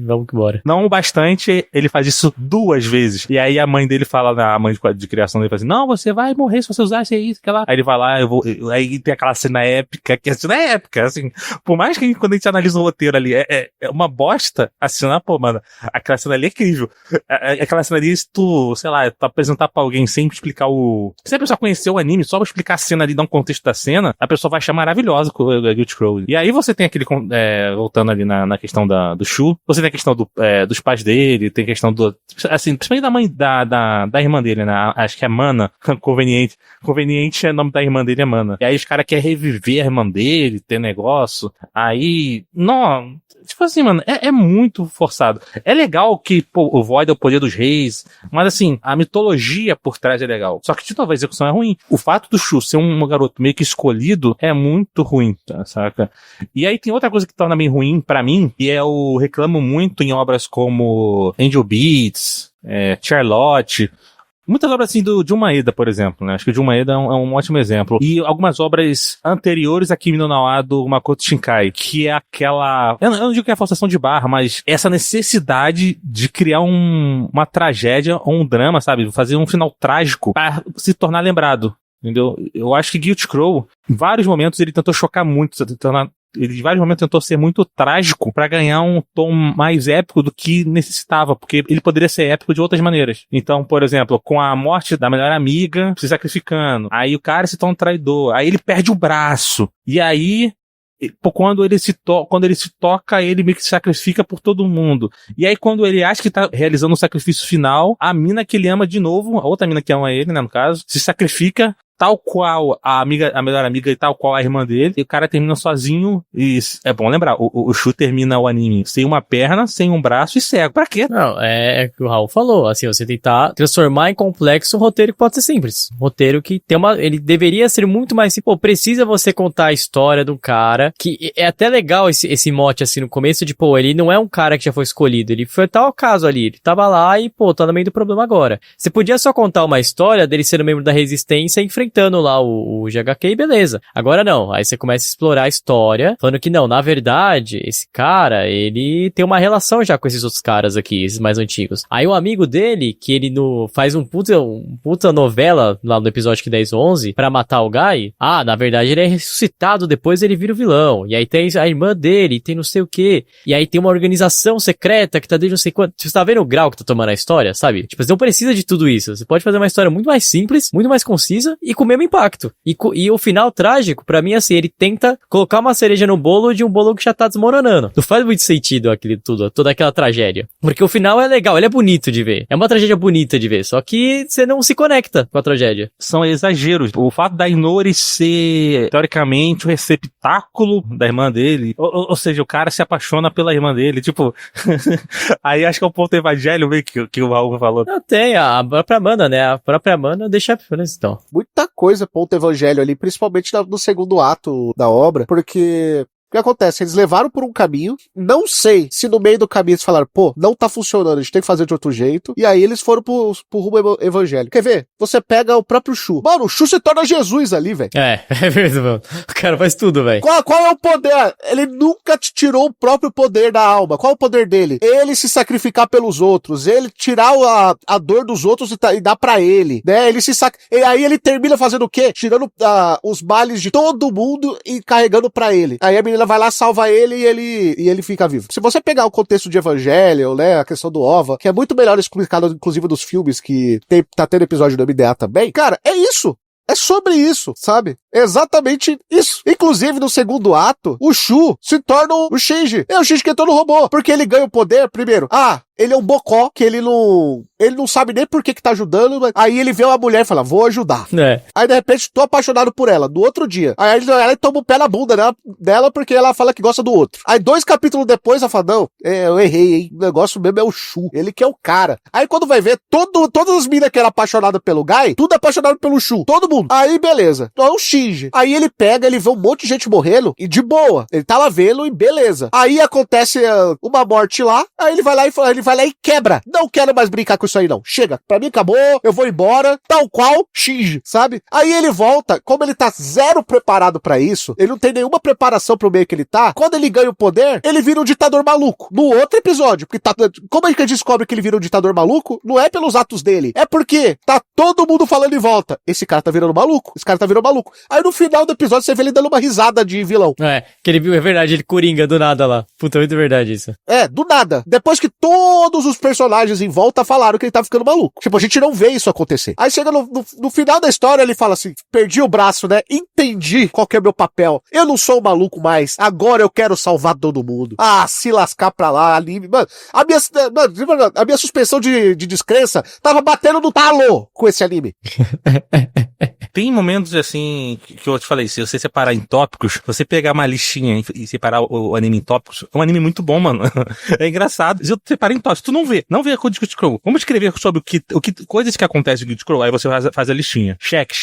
vamos embora. Não o bastante, ele faz isso 2 vezes. E aí a mãe dele fala, a mãe de criação dele fala assim, não, você vai morrer se você usar isso, que lá. Aí ele vai lá, aí tem aquela cena épica, que a cena é épica, assim, por mais que quando a gente analisa o roteiro ali, é uma bosta, a cena, pô, mano, aquela cena ali é incrível. Aquela cena ali, se tu, sei lá, tu apresentar pra alguém sem explicar se a pessoa conheceu o anime, só pra explicar a cena ali, dar um contexto da cena, a pessoa vai achar maravilhosa com o Guild Crawl. E aí você tem aquele, voltando ali na questão do Shu, você tem a questão dos pais dele, tem a questão assim, principalmente da mãe, da irmã dele, né, acho que é Mana, conveniente é o nome da irmã dele, é Mana. E aí os caras querem reviver a irmã dele, ter negócio, aí, não... Tipo assim, mano, é muito forçado. É legal que, pô, o Void é o poder dos reis, mas assim, a mitologia por trás é legal. Só que, de novo, a execução é ruim. O fato do Shu ser um garoto meio que escolhido é muito ruim, tá, saca? E aí tem outra coisa que torna bem ruim pra mim, e eu reclamo muito em obras como Angel Beats, Charlotte... Muitas obras assim de Maeda, por exemplo, né? Acho que o Maeda é um ótimo exemplo. E algumas obras anteriores a Kimi no Na wa do Makoto Shinkai, que é aquela... Eu não digo que é a forçação de barra, mas essa necessidade de criar uma tragédia ou um drama, sabe? Fazer um final trágico para se tornar lembrado. Entendeu? Eu acho que Guild Crawl, em vários momentos, ele tentou chocar muito, ele em vários momentos tentou ser muito trágico pra ganhar um tom mais épico do que necessitava, porque ele poderia ser épico de outras maneiras. Então, por exemplo, com a morte da melhor amiga se sacrificando, aí o cara se torna um traidor, aí ele perde o braço, e aí quando ele se toca, ele meio que se sacrifica por todo mundo. E aí quando ele acha que tá realizando um sacrifício final, a mina que ele ama de novo, a outra mina que ama ele, né, no caso, se sacrifica tal qual a melhor amiga e tal qual a irmã dele, e o cara termina sozinho, e é bom lembrar, o Shu termina o anime sem uma perna, sem um braço e cego. Pra quê? Não, é o que o Raul falou, assim, você tentar transformar em complexo um roteiro que pode ser simples. Um roteiro que ele deveria ser muito mais simples. Pô, precisa você contar a história do cara, que é até legal esse mote, assim, no começo, de, pô, ele não é um cara que já foi escolhido, ele foi tal caso ali, ele tava lá e, pô, tá no meio do problema agora. Você podia só contar uma história dele sendo membro da resistência e enfrentando lá o GHQ e beleza. Agora não, aí você começa a explorar a história, falando que não, na verdade, esse cara, ele tem uma relação já com esses outros caras aqui, esses mais antigos. Aí o amigo dele, que ele faz um puta novela lá no episódio que 10 ou 11, pra matar o Guy, na verdade ele é ressuscitado, depois ele vira o vilão. E aí tem a irmã dele, tem não sei o quê. E aí tem uma organização secreta que tá desde não sei quanto. Você tá vendo o grau que tá tomando a história, sabe? Tipo, você não precisa de tudo isso. Você pode fazer uma história muito mais simples, muito mais concisa e com o mesmo impacto. E o final trágico, pra mim, assim, ele tenta colocar uma cereja no bolo de um bolo que já tá desmoronando. Não faz muito sentido toda aquela tragédia. Porque o final é legal, ele é bonito de ver. É uma tragédia bonita de ver, só que você não se conecta com a tragédia. São exageros. O fato da Inori ser, teoricamente, o receptáculo da irmã dele, ou seja, o cara se apaixona pela irmã dele, tipo... Aí acho que é o ponto evangelho meio que o Raul falou. Não, tem a própria Amanda, né? A própria Amanda deixa... Então. Muita coisa ponto evangelho ali, principalmente no segundo ato da obra, porque... O que acontece? Eles levaram por um caminho, não sei se no meio do caminho eles falaram, pô, não tá funcionando, a gente tem que fazer de outro jeito, e aí eles foram pro rumo evangélico. Quer ver? Você pega o próprio Shu. Mano, o Shu se torna Jesus ali, velho. É mesmo, mano. O cara faz tudo, velho. Qual é o poder? Ele nunca te tirou o próprio poder da alma. Qual é o poder dele? Ele se sacrificar pelos outros, ele tirar a dor dos outros e dar pra ele, né? E aí ele termina fazendo o quê? Tirando os males de todo mundo e carregando pra ele. Aí a menina vai lá, salva ele e ele fica vivo. Se você pegar o contexto de Evangelho, né, a questão do Ova, que é muito melhor explicado, inclusive, dos filmes que tá tendo episódio do MDA também, cara, é isso. É sobre isso, sabe? É exatamente isso. Inclusive, no segundo ato, o Shu se torna o Shinji. É o Shinji que entrou no robô. Porque ele ganha o poder, primeiro. Ele é um bocó, que ele não sabe nem por que tá ajudando, mas aí ele vê uma mulher e fala, vou ajudar. É. Aí, de repente, tô apaixonado por ela, no outro dia. Aí ela toma o pé na bunda dela porque ela fala que gosta do outro. Aí 2 capítulos depois, ela fala, não, eu errei, hein? O negócio mesmo é o Shu. Ele que é o cara. Aí quando vai ver, todas as minas que eram apaixonadas pelo Guy, tudo apaixonado pelo Shu. Todo mundo. Aí, beleza. Então é o Shinji. Aí ele vê um monte de gente morrendo e de boa. Ele tá lá vendo e beleza. Aí acontece uma morte lá, aí ele vai lá e quebra. Não quero mais brincar com isso aí, não. Chega. Pra mim acabou, eu vou embora. Tal qual Shinji, sabe? Aí ele volta, como ele tá zero preparado pra isso, ele não tem nenhuma preparação pro meio que ele tá, quando ele ganha o poder, ele vira um ditador maluco. No outro episódio, porque como a gente descobre que ele vira um ditador maluco? Não é pelos atos dele, é porque tá todo mundo falando em volta. Esse cara tá virando maluco. Esse cara tá virando maluco. Aí no final do episódio você vê ele dando uma risada de vilão. Que ele viu, é verdade, ele coringa do nada lá. Puta, muito verdade isso. Do nada. Depois que todos os personagens em volta falaram que ele tá ficando maluco. Tipo, a gente não vê isso acontecer. Aí chega no final da história, ele fala assim, perdi o braço, né? Entendi qual que é o meu papel. Eu não sou maluco mais. Agora eu quero salvar todo mundo. Se lascar pra lá, anime. Mano, a minha suspensão de descrença tava batendo no talo com esse anime. Tem momentos, assim, que eu te falei, se você separar em tópicos, você pegar uma listinha e separar o anime em tópicos, é um anime muito bom, mano. É engraçado. Se eu separar em tópicos, tu não vê a coisa de Good Scroll. Vamos escrever sobre coisas que acontecem em Good Scroll, aí você faz a listinha. Check.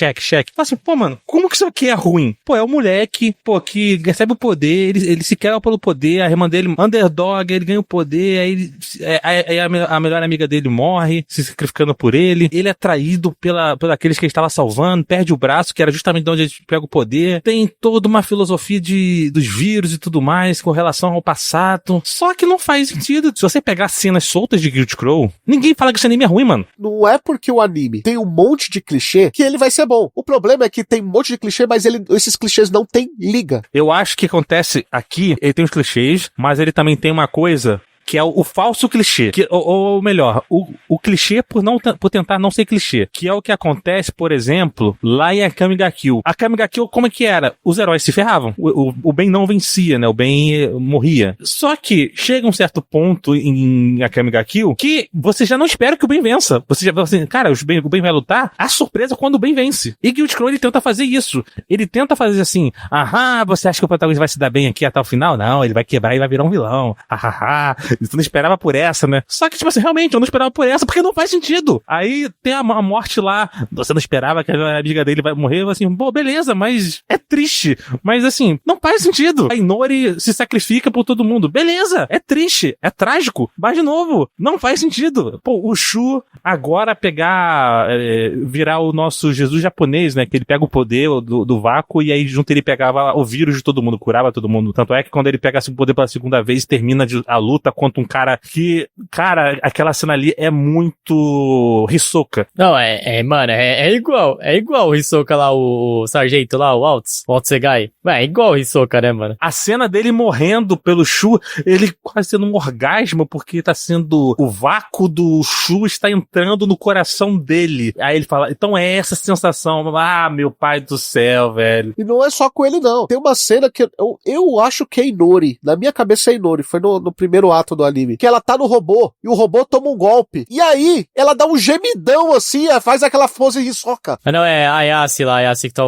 Fala assim, pô, mano, como que isso aqui é ruim? Pô, é o moleque, pô, que recebe o poder, ele se quebra pelo poder, a irmã dele, underdog, ele ganha o poder, aí a melhor amiga dele morre, se sacrificando por ele é traído por aqueles que ele estava salvando, perde o braço, que era justamente de onde ele pega o poder. Tem toda uma filosofia dos vírus e tudo mais com relação ao passado. Só que não faz sentido. Se você pegar cenas soltas de Guild Scroll, ninguém fala que esse anime é ruim, mano. Não é porque o anime tem um monte de clichê que ele vai ser bom. O problema é que tem um monte de clichê, mas esses clichês não tem liga. Eu acho que acontece aqui, ele tem os clichês, mas ele também tem uma coisa que é o falso clichê, ou melhor, o clichê por tentar não ser clichê, que é o que acontece, por exemplo, lá em Akame ga Kill. A Akame ga Kill, como é que era? Os heróis se ferravam, o bem não vencia, né, o bem morria. Só que chega um certo ponto em Akame ga Kill que você já não espera que o bem vença. Você já fala assim, cara, o bem vai lutar, a surpresa quando o bem vence. E Guild Scroll, ele tenta fazer isso. Ele tenta fazer assim, você acha que o protagonista vai se dar bem aqui até o final? Não, ele vai quebrar e vai virar um vilão. Você não esperava por essa, né? Só que, tipo assim, realmente, eu não esperava por essa, porque não faz sentido. Aí tem a morte lá, você não esperava que a amiga dele vai morrer, assim, pô, beleza, mas é triste. Mas, assim, não faz sentido. A Inori se sacrifica por todo mundo. Beleza, é triste, é trágico. Mas, de novo, não faz sentido. Pô, o Shu agora virar o nosso Jesus japonês, né? Que ele pega o poder do vácuo e aí junto ele pegava o vírus de todo mundo, curava todo mundo. Tanto é que quando ele pega o poder pela segunda vez, termina a luta contra um cara que... Cara, aquela cena ali é muito Hisoka. Não, mano, é igual. É igual o Hisoka lá, o sargento lá, o Altz Segai. É igual o Hisoka, né, mano? A cena dele morrendo pelo Shu, ele quase tendo um orgasmo, porque tá sendo... O vácuo do Shu está entrando no coração dele. Aí ele fala, então é essa sensação. Ah, meu pai do céu, velho. E não é só com ele, não. Tem uma cena que eu acho que é Inori. Na minha cabeça é Inori. Foi no primeiro ato do anime. Que ela tá no robô, e o robô toma um golpe. E aí, ela dá um gemidão assim, faz aquela pose Hisoka. Ah, não, é a Ayase lá, a Ayase que tá...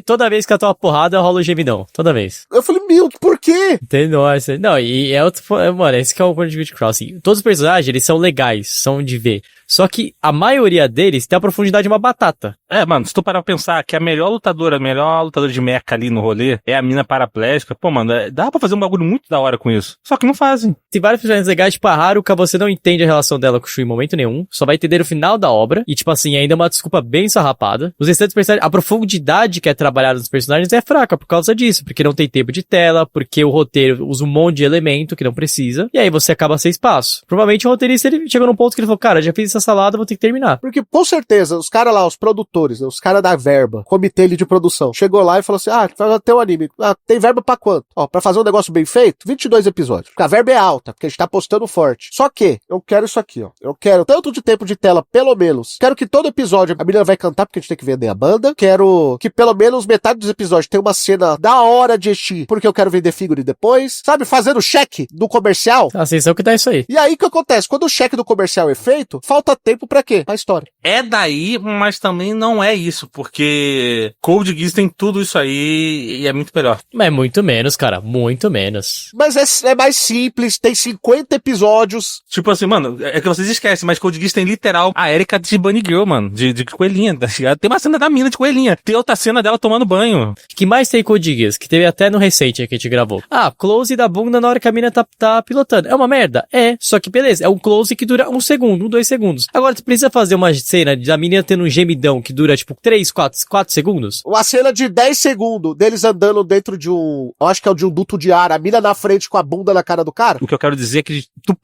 toda vez que ela toma porrada, rola o gemidão. Toda vez. Eu falei, meu, por quê? Entendeu? Não, e é outro... Mano, esse que é o ponto de Guilty Crossing. Todos os personagens, eles são legais, são de ver. Só que a maioria deles tem a profundidade de uma batata. Mano, se tu parar pra pensar que a melhor lutadora de mecha ali no rolê é a mina paraplégica, pô, mano, dá pra fazer um bagulho muito da hora com isso. Só que não fazem. Tem vários personagens legais, tipo a Haruka, você não entende a relação dela com o Shu em momento nenhum, só vai entender no final da obra, e tipo assim, ainda é uma desculpa bem sarrapada. Os restantes personagens, a profundidade que é trabalhada nos personagens é fraca por causa disso, porque não tem tempo de tela, porque o roteiro usa um monte de elemento que não precisa, e aí você acaba sem espaço. Provavelmente o roteirista, ele chegou num ponto que ele falou, cara, já fiz essa salada, vou ter que terminar. Porque, com certeza, os caras lá, os produtores, os caras da verba, comitê ali de produção, chegou lá e falou assim, vai ter um anime. Tem verba pra quanto? Pra fazer um negócio bem feito, 22 episódios. Porque a verba é alta, porque a gente tá postando forte. Só que, eu quero isso aqui, Eu quero tanto de tempo de tela, pelo menos. Quero que todo episódio a menina vai cantar, porque a gente tem que vender a banda. Quero que pelo menos metade dos episódios tenha uma cena da hora de Esti, porque eu quero vender figure depois. Sabe, fazendo cheque do comercial. A sensação que dá isso aí. E aí, o que acontece? Quando o cheque do comercial é feito, falta tempo pra quê? Pra história. É daí, mas também não é isso, porque Code Geass tem tudo isso aí e é muito melhor. Mas é muito menos, cara, muito menos. Mas é mais simples, tem 50 episódios. Tipo assim, mano, é que vocês esquecem, mas Code Geass tem literal a Erika de Bunny Girl, mano, de coelhinha, tá ligado? Tem uma cena da mina de coelhinha, tem outra cena dela tomando banho. O que mais tem Code Geass? Que teve até no recente que a gente gravou. Close da bunda na hora que a mina tá pilotando. É uma merda? É, só que beleza, é um close que dura 1 segundo, 2 segundos. Agora, tu precisa fazer uma cena da menina tendo um gemidão que dura, tipo, 3, 4 segundos? Uma cena de 10 segundos deles andando dentro de um... Eu acho que é de um duto de ar, a mina na frente com a bunda na cara do cara. O que eu quero dizer é que tu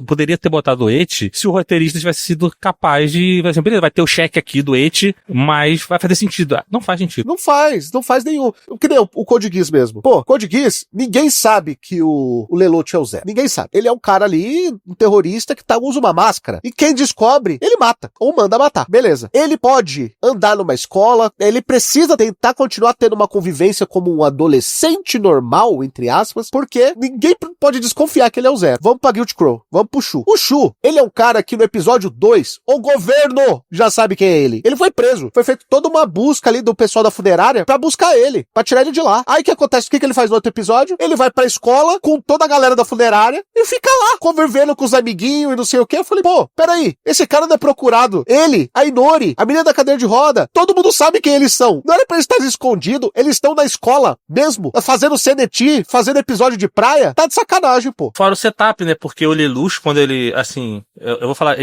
poderia ter botado o Eti se o roteirista tivesse sido capaz de... Assim, beleza, vai ter o cheque aqui do Eti, mas vai fazer sentido. Não faz sentido. Não faz nenhum. Que nem o Code Geass mesmo. Pô, Code Geass, ninguém sabe que o Lelouch é o Zero. Ninguém sabe. Ele é um cara ali, um terrorista que usa uma máscara. E quem descobre, ele mata. Ou manda matar. Beleza. Ele pode andar numa escola, ele precisa tentar continuar tendo uma convivência como um adolescente normal, entre aspas, porque ninguém pode desconfiar que ele é o Zero. Vamos pra Guilty Crow. Vamos pro Shu. O Shu, ele é um cara que no episódio 2, o governo já sabe quem é ele. Ele foi preso. Foi feita toda uma busca ali do pessoal da funerária pra buscar ele, pra tirar ele de lá. Aí o que acontece? O que ele faz no outro episódio? Ele vai pra escola com toda a galera da funerária e fica lá, convivendo com os amiguinhos e não sei o que. Eu falei, pô, peraí, esse cara não é procurado. Ele, a Inori, a menina da cadeira de roda, todo mundo sabe quem eles são. Não era pra eles estarem escondidos, eles estão na escola mesmo, fazendo CNT, fazendo episódio de praia. Tá de sacanagem, pô. Fora o setup, né? Porque o Lelouch, quando ele, assim, eu vou falar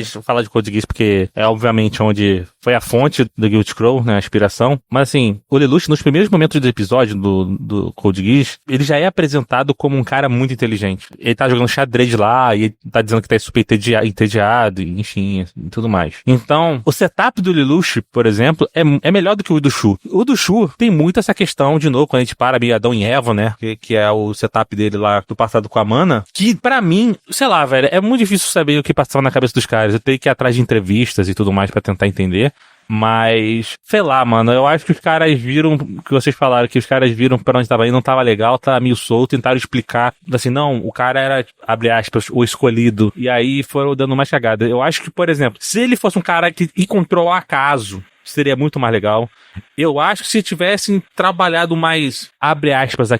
de Code Geass porque é obviamente onde foi a fonte do Guilty Crow, né? A inspiração. Mas assim, o Lelouch, nos primeiros momentos do episódio do Code Geass, ele já é apresentado como um cara muito inteligente. Ele tá jogando xadrez lá e ele tá dizendo que tá super entediado, enfim, e tudo mais. Então, o setup do Lelouch, por exemplo, é melhor do que o do Shu. O do Shu tem muito essa questão, de novo, quando a gente para meio Adão e Eva, né? Que é o setup dele lá do passado com a Mana, que pra mim, sei lá, velho, é muito difícil saber o que passava na cabeça dos caras. Eu tenho que ir atrás de entrevistas e tudo mais pra tentar entender. Mas, sei lá, mano, eu acho que os caras viram, que vocês falaram, que os caras viram pra onde tava indo, não tava legal, tá meio solto, tentaram explicar, assim, não, o cara era, abre aspas, o escolhido, e aí foram dando uma cagada. Eu acho que, por exemplo, se ele fosse um cara que encontrou o acaso, seria muito mais legal. Eu acho que se tivessem trabalhado mais, abre aspas,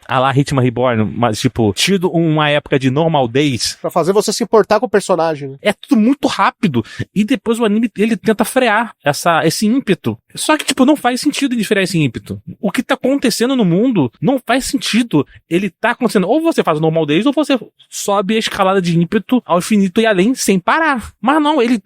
a lá Hitman Reborn, mas tipo, tido uma época de normal days. Pra fazer você se importar com o personagem, né? É tudo muito rápido. E depois o anime, ele tenta frear esse ímpeto. Só que, tipo, não faz sentido ele frear esse ímpeto. O que tá acontecendo no mundo não faz sentido. Ele tá acontecendo, ou você faz o normal days, ou você sobe a escalada de ímpeto ao infinito e além, sem parar. Mas não, ele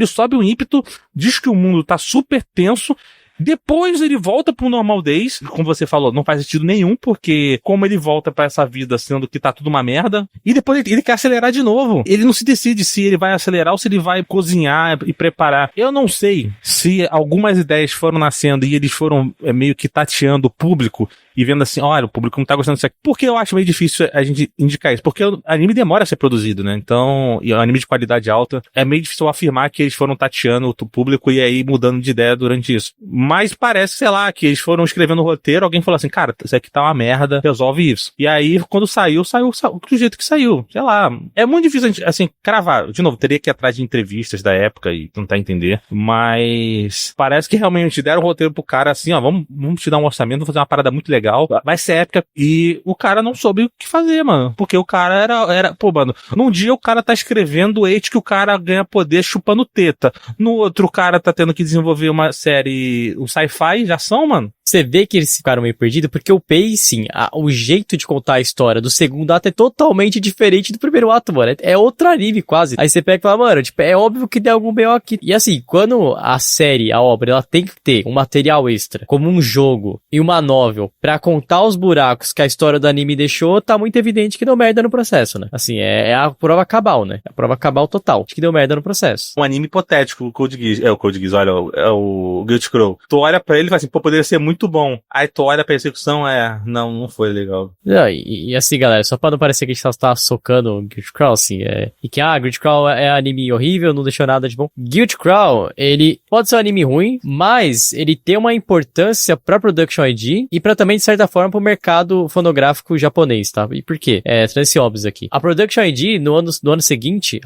sobe o ímpeto, diz que o mundo tá super tenso, Depois ele volta pro normal days, como você falou, não faz sentido nenhum, porque como ele volta pra essa vida sendo que tá tudo uma merda, e depois ele quer acelerar de novo. Ele não se decide se ele vai acelerar ou se ele vai cozinhar e preparar. Eu não sei se algumas ideias foram nascendo e eles foram meio que tateando o público e vendo assim, olha, o público não tá gostando disso aqui. Porque eu acho meio difícil a gente indicar isso. Porque o anime demora a ser produzido, né? Então, e o anime de qualidade alta, é meio difícil afirmar que eles foram tateando o público e aí mudando de ideia durante isso. Mas parece, sei lá, que eles foram escrevendo o roteiro, alguém falou assim, cara, isso aqui tá uma merda, resolve isso. E aí, quando saiu do jeito que saiu. Sei lá. É muito difícil a gente, assim, cravar. De novo, teria que ir atrás de entrevistas da época e tentar entender. Mas parece que realmente deram o roteiro pro cara assim, ó, vamos te dar um orçamento, vamos fazer uma parada muito legal. Vai ser épica. E o cara não soube o que fazer, mano. Porque o cara era... Pô, mano, num dia o cara tá escrevendo o Eight que o cara ganha poder chupando teta. No outro, o cara tá tendo que desenvolver uma série, um sci-fi de ação, mano. Você vê que eles ficaram meio perdidos, porque o pacing, o jeito de contar a história do segundo ato é totalmente diferente do primeiro ato, mano. É outro anime, quase. Aí você pega e fala, mano, tipo, é óbvio que tem algum B.O. aqui. E assim, quando a série, a obra, ela tem que ter um material extra, como um jogo e uma novel, pra contar os buracos que a história do anime deixou, tá muito evidente que deu merda no processo, né? Assim, é a prova cabal, né? É a prova cabal total, de que deu merda no processo. Um anime hipotético, o Code Geass, olha, é o Guilty Crow. Tu olha pra ele e fala assim, pô, poderia ser muito bom. Aí tu olha pra execução, não foi legal. E assim, galera, só pra não parecer que a gente só tá socando o Guilty Crow, assim, e que, Guilty Crow é anime horrível, não deixou nada de bom. Guilty Crow, ele pode ser um anime ruim, mas ele tem uma importância pra Production ID e pra também, de certa forma, pro mercado fonográfico japonês, tá? E por quê? Trance óbvios aqui. A Production ID, no ano seguinte,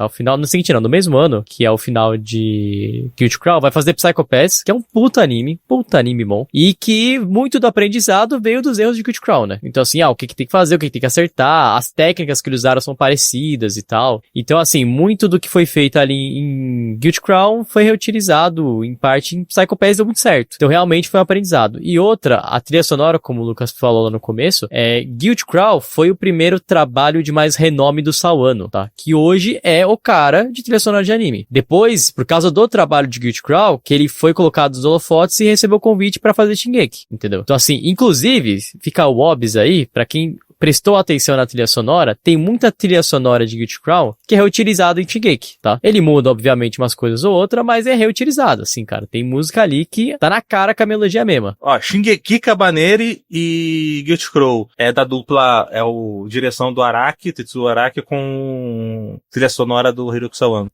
no mesmo ano, que é o final de Guilty Crow, vai fazer Psycho Pass, que é um puta anime bom, e que muito do aprendizado veio dos erros de Guilty Crow, né? Então, assim, o que tem que fazer, o que tem que acertar, as técnicas que eles usaram são parecidas e tal. Então, assim, muito do que foi feito ali em Guilty Crow foi reutilizado, em parte, em Psycho Pass, deu muito certo. Então, realmente foi um aprendizado. E outra, a trilha sonora, como o Lucas falou lá no começo, Guilty Crow foi o primeiro trabalho de mais renome do Sawano, tá? Que hoje é o cara de trilha sonora de anime. Depois, por causa do trabalho de Guilty Crow, que ele foi colocado nos holofotes e recebeu o convite pra fazer Shingeki, entendeu? Então, assim, inclusive, fica o obs aí, pra quem prestou atenção na trilha sonora, tem muita trilha sonora de Guilty Crow que é reutilizada em Shingeki, tá? Ele muda, obviamente, umas coisas ou outra, mas é reutilizado, assim, cara. Tem música ali que tá na cara com a melodia mesma. Ó, Shingeki, Kabaneri e Guilty Crow é da dupla, direção do Araki, Tetsuo Araki, com trilha sonora do Hiroki Sawano.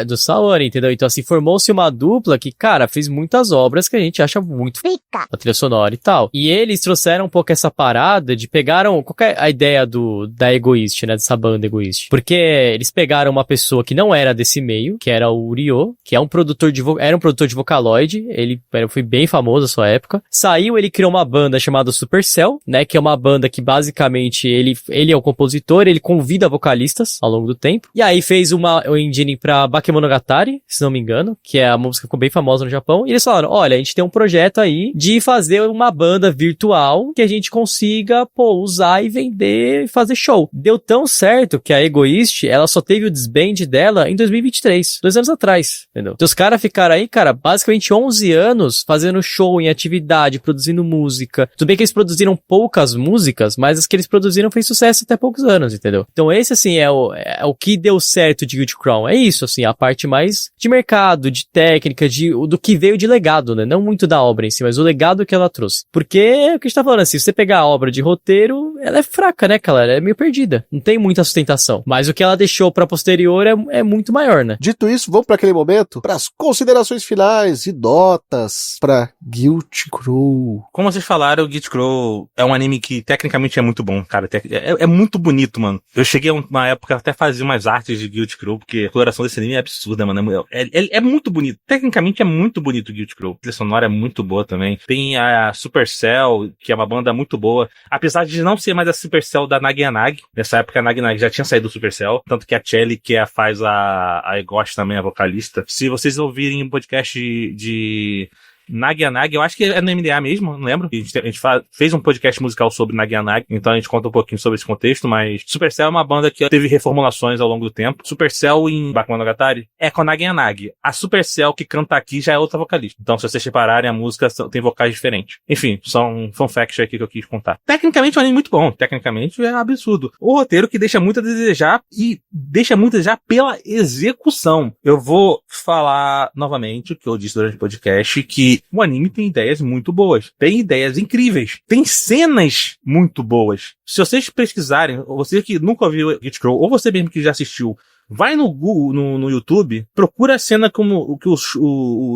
Do Sawano, entendeu? Então, assim, formou-se uma dupla que, cara, fez muitas obras que a gente acha muito a trilha sonora e tal. E eles trouxeram um pouco essa parada de pegaram a ideia da Egoist, né, dessa banda Egoist. Porque eles pegaram uma pessoa que não era desse meio, que era o Ryo, que é um produtor era um produtor de Vocaloid, ele foi bem famoso na sua época. Saiu, ele criou uma banda chamada Supercell, né, que é uma banda que basicamente ele é o compositor, ele convida vocalistas ao longo do tempo. E aí fez o engine pra Bakemonogatari, se não me engano, que é a música que ficou bem famosa no Japão. E eles falaram, olha, a gente tem um projeto aí de fazer uma banda virtual que a gente consiga, usar e vender e fazer show. Deu tão certo que a Egoist, ela só teve o disband dela em 2023, 2 anos atrás, entendeu? Então os caras ficaram aí, cara, basicamente 11 anos fazendo show em atividade, produzindo música. Tudo bem que eles produziram poucas músicas, mas as que eles produziram fez sucesso até poucos anos, entendeu? Então esse, assim, é o que deu certo de Guilty Crown. É isso, assim, a parte mais de mercado, de técnica, do que veio de legado, né? Não muito da obra em si, mas o legado que ela trouxe. Porque, é o que a gente tá falando, assim, se você pegar a obra de roteiro, ela é fraca, né, cara? Ela é meio perdida. Não tem muita sustentação. Mas o que ela deixou pra posterior é muito maior, né? Dito isso, vamos pra aquele momento, pras considerações finais e notas pra Guilty Crow. Como vocês falaram, o Guilty Crow é um anime que tecnicamente é muito bom, cara. É muito bonito, mano. Eu cheguei a uma época até fazer umas artes de Guilty Crow, porque a coloração desse anime é absurda, mano. É muito bonito. Tecnicamente é muito bonito o Guilty Crow. A trilha sonora é muito boa também. Tem a Supercell, que é uma banda muito boa. Apesar de não ser mais a Supercell da Nagi Yanagi. Nessa época a Nagi Yanagi já tinha saído do Supercell. Tanto que a Chelly, que faz a Egoshi também, a vocalista. Se vocês ouvirem um podcast de Nagianagi, eu acho que é no MDA mesmo, não lembro. A gente fez um podcast musical sobre Nagianagi, então a gente conta um pouquinho sobre esse contexto, mas Supercell é uma banda que teve reformulações ao longo do tempo. Supercell em Bakemonogatari é com a Nagianagi. A Supercell que canta aqui já é outra vocalista. Então, se vocês separarem a música, tem vocais diferentes. Enfim, só um fun fact aqui que eu quis contar. Tecnicamente é um anime muito bom. Tecnicamente é absurdo. O roteiro que deixa muito a desejar e deixa muito a desejar pela execução. Eu vou falar novamente o que eu disse durante o podcast, que o anime tem ideias muito boas. Tem ideias incríveis. Tem cenas muito boas. Se vocês pesquisarem, você que nunca ouviu Git Crow, ou você mesmo que já assistiu, vai no Google, no YouTube, procura a cena como que o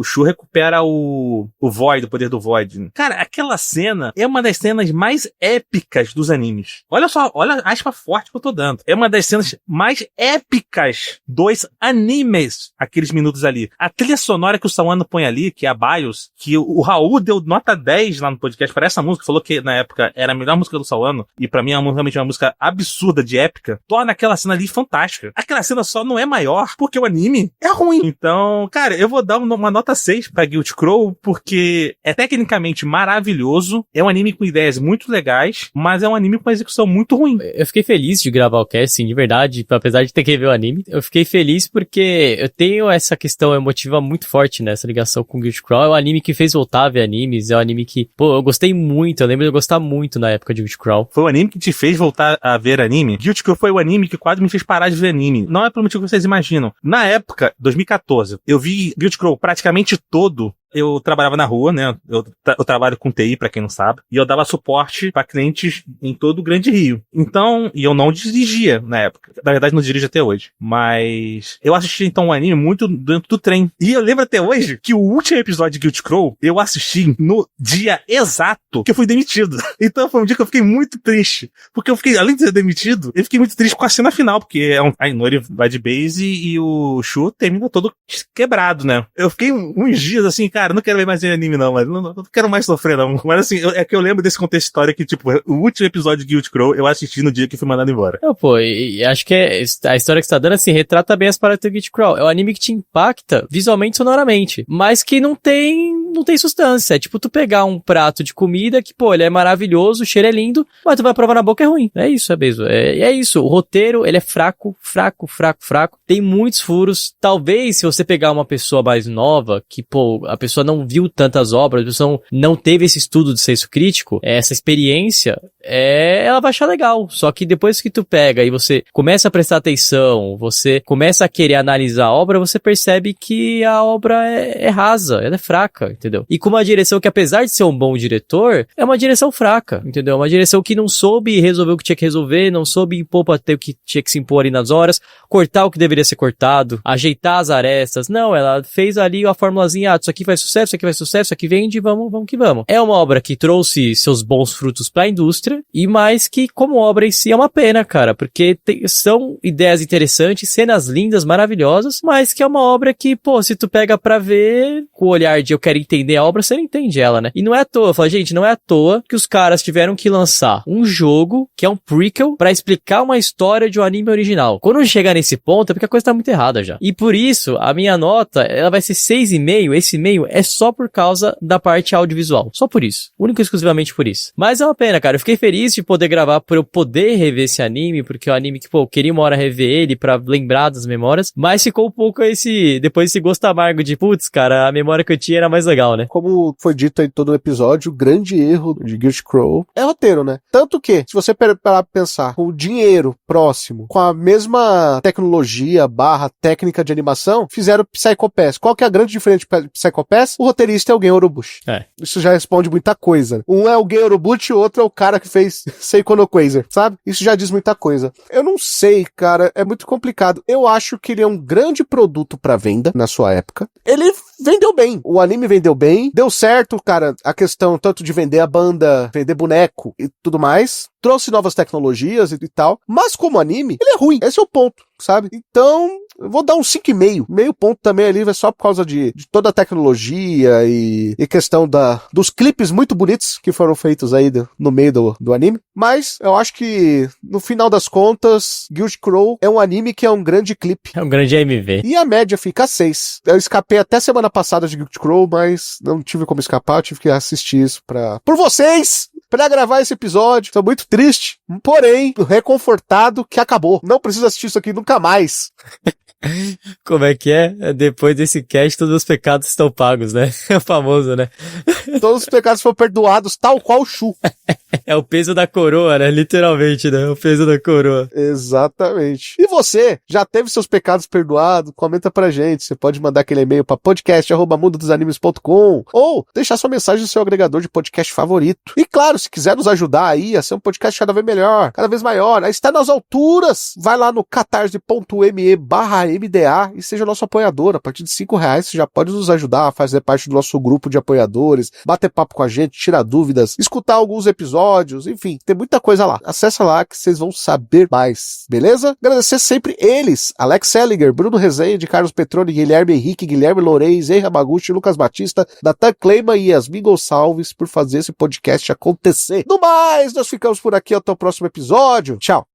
Shu recupera o Void, o poder do Void. Cara, aquela cena é uma das cenas mais épicas dos animes. Olha só, olha a aspa forte que eu tô dando. É uma das cenas mais épicas dos animes, aqueles minutos ali. A trilha sonora que o Sawano põe ali, que é a BIOS, que o Raul deu nota 10 lá no podcast para essa música, falou que na época era a melhor música do Sawano, e pra mim é realmente uma música absurda de épica, torna aquela cena ali fantástica. Aquela cena só não é maior porque o anime é ruim. Então, cara, eu vou dar uma nota 6 pra Guilty Crow porque é tecnicamente maravilhoso, é um anime com ideias muito legais, mas é um anime com uma execução muito ruim. Eu fiquei feliz de gravar o casting, de verdade, apesar de ter que ver o anime. Eu fiquei feliz porque eu tenho essa questão emotiva muito forte, né? Essa ligação com Guilty Crow. É um anime que fez voltar a ver animes, é um anime que, pô, eu gostei muito, eu lembro de eu gostar muito na época de Guilty Crow. Foi o anime que te fez voltar a ver anime? Guilty Crow foi o anime que quase me fez parar de ver anime. Não é pelo motivo que vocês imaginam. Na época, 2014, eu vi Guilty Crow praticamente todo. Eu trabalhava na rua, né? Eu trabalho com TI, pra quem não sabe. E eu dava suporte pra clientes em todo o Grande Rio. Então, e eu não dirigia na época. Na verdade, não dirijo até hoje. Mas eu assisti, então, o anime muito dentro do trem. E eu lembro até hoje que o último episódio de Guilty Crow, eu assisti no dia exato que eu fui demitido. Então, foi um dia que eu fiquei muito triste. Porque eu fiquei, além de ser demitido, eu fiquei muito triste com a cena final. Porque a Inori vai de base e o Shu termina todo quebrado, né? Eu fiquei uns dias assim, cara, não quero ver mais anime não, mas não quero mais sofrer não. Mas assim, é que eu lembro desse contexto histórico que, tipo, o último episódio de Guilty Crow eu assisti no dia que fui mandado embora. Pô, e acho que a história que você tá dando, assim, retrata bem as paradas do Guilty Crow. É um anime que te impacta visualmente e sonoramente, mas que não tem substância. É tipo tu pegar um prato de comida que, pô, ele é maravilhoso, o cheiro é lindo, mas tu vai provar na boca é ruim. É isso, é mesmo. É isso. O roteiro, ele é fraco. Tem muitos furos. Talvez, se você pegar uma pessoa mais nova, que, pô, a pessoa não viu tantas obras, a pessoa não teve esse estudo de senso crítico, essa experiência, ela vai achar legal. Só que depois que tu pega e você começa a prestar atenção, você começa a querer analisar a obra, você percebe que a obra é rasa, ela é fraca, entendeu? E com uma direção que, apesar de ser um bom diretor, é uma direção fraca, entendeu? Uma direção que não soube resolver o que tinha que resolver, não soube impor pra ter o que tinha que se impor ali nas horas, cortar o que deveria ser cortado, ajeitar as arestas. Não, ela fez ali a formulazinha, isso aqui faz sucesso, isso aqui faz sucesso, isso aqui vende, vamos que vamos. É uma obra que trouxe seus bons frutos pra indústria, e mais que, como obra em si, é uma pena, cara, porque são ideias interessantes, cenas lindas, maravilhosas, mas que é uma obra que, pô, se tu pega pra ver com o olhar de eu quero entender a obra, você não entende ela, né? E não é à toa, eu falo, gente, não é à toa que os caras tiveram que lançar um jogo que é um prequel pra explicar uma história de um anime original. Quando chegar nesse ponto, é porque a coisa tá muito errada já. E por isso, a minha nota, ela vai ser 6,5, esse meio é só por causa da parte audiovisual. Só por isso. Único e exclusivamente por isso. Mas é uma pena, cara. Eu fiquei feliz de poder gravar por eu poder rever esse anime, porque é um anime que, pô, eu queria uma hora rever ele pra lembrar das memórias, mas ficou um pouco depois esse gosto amargo de, putz, cara, a memória que eu tinha era mais legal, né? Como foi dito em todo o episódio, o grande erro de Guilty Crow é roteiro, né? Tanto que, se você parar pra pensar, com o dinheiro próximo, com a mesma tecnologia / técnica de animação, fizeram Psycho Pass. Qual que é a grande diferença de Psycho Pass? O roteirista é o Gen Urobuchi. Isso já responde muita coisa. Um é o Gen Urobuchi e o outro é o cara que fez Seiko no Quasar, sabe? Isso já diz muita coisa. Eu não sei, cara, é muito complicado. Eu acho que ele é um grande produto pra venda na sua época. Ele vendeu bem. O anime vendeu bem. Deu certo, cara, a questão tanto de vender a banda, vender boneco e tudo mais. Trouxe novas tecnologias e tal. Mas como anime, ele é ruim. Esse é o ponto, sabe? Então, Eu vou dar um 5,5. Meio ponto também ali, é só por causa de toda a tecnologia e questão dos clipes muito bonitos que foram feitos aí no meio do anime. Mas eu acho que, no final das contas, Guild Crow é um anime que é um grande clipe. É um grande AMV. E a média fica 6. Eu escapei até semana passada de Guild Crow, mas não tive como escapar, eu tive que assistir isso por vocês! Pra gravar esse episódio. Tô muito triste, porém, reconfortado que acabou. Não preciso assistir isso aqui nunca mais. Como é que é? Depois desse cast, todos os pecados estão pagos, né? É o famoso, né? Todos os pecados foram perdoados, tal qual o Shu. É o peso da coroa, né? Literalmente, né? O peso da coroa. Exatamente. E você, já teve seus pecados perdoados? Comenta pra gente. Você pode mandar aquele e-mail pra podcast@mundodosanimes.com ou deixar sua mensagem no seu agregador de podcast favorito. E claro, se quiser nos ajudar aí a ser um podcast cada vez melhor, cada vez maior, aí está nas alturas, vai lá no catarse.me/MDA e seja nosso apoiador. A partir de R$5 você já pode nos ajudar a fazer parte do nosso grupo de apoiadores, bater papo com a gente, tirar dúvidas, escutar alguns episódios, enfim, tem muita coisa lá. Acessa lá que vocês vão saber mais, beleza? Agradecer sempre eles, Alex Seliger, Bruno Rezende, Carlos Petroni, Guilherme Henrique, Guilherme Loureis, Ei Ramaguchi, Lucas Batista, Natan Kleima e Yasmin Gonçalves por fazer esse podcast acontecer. No mais, nós ficamos por aqui, até o próximo episódio. Tchau!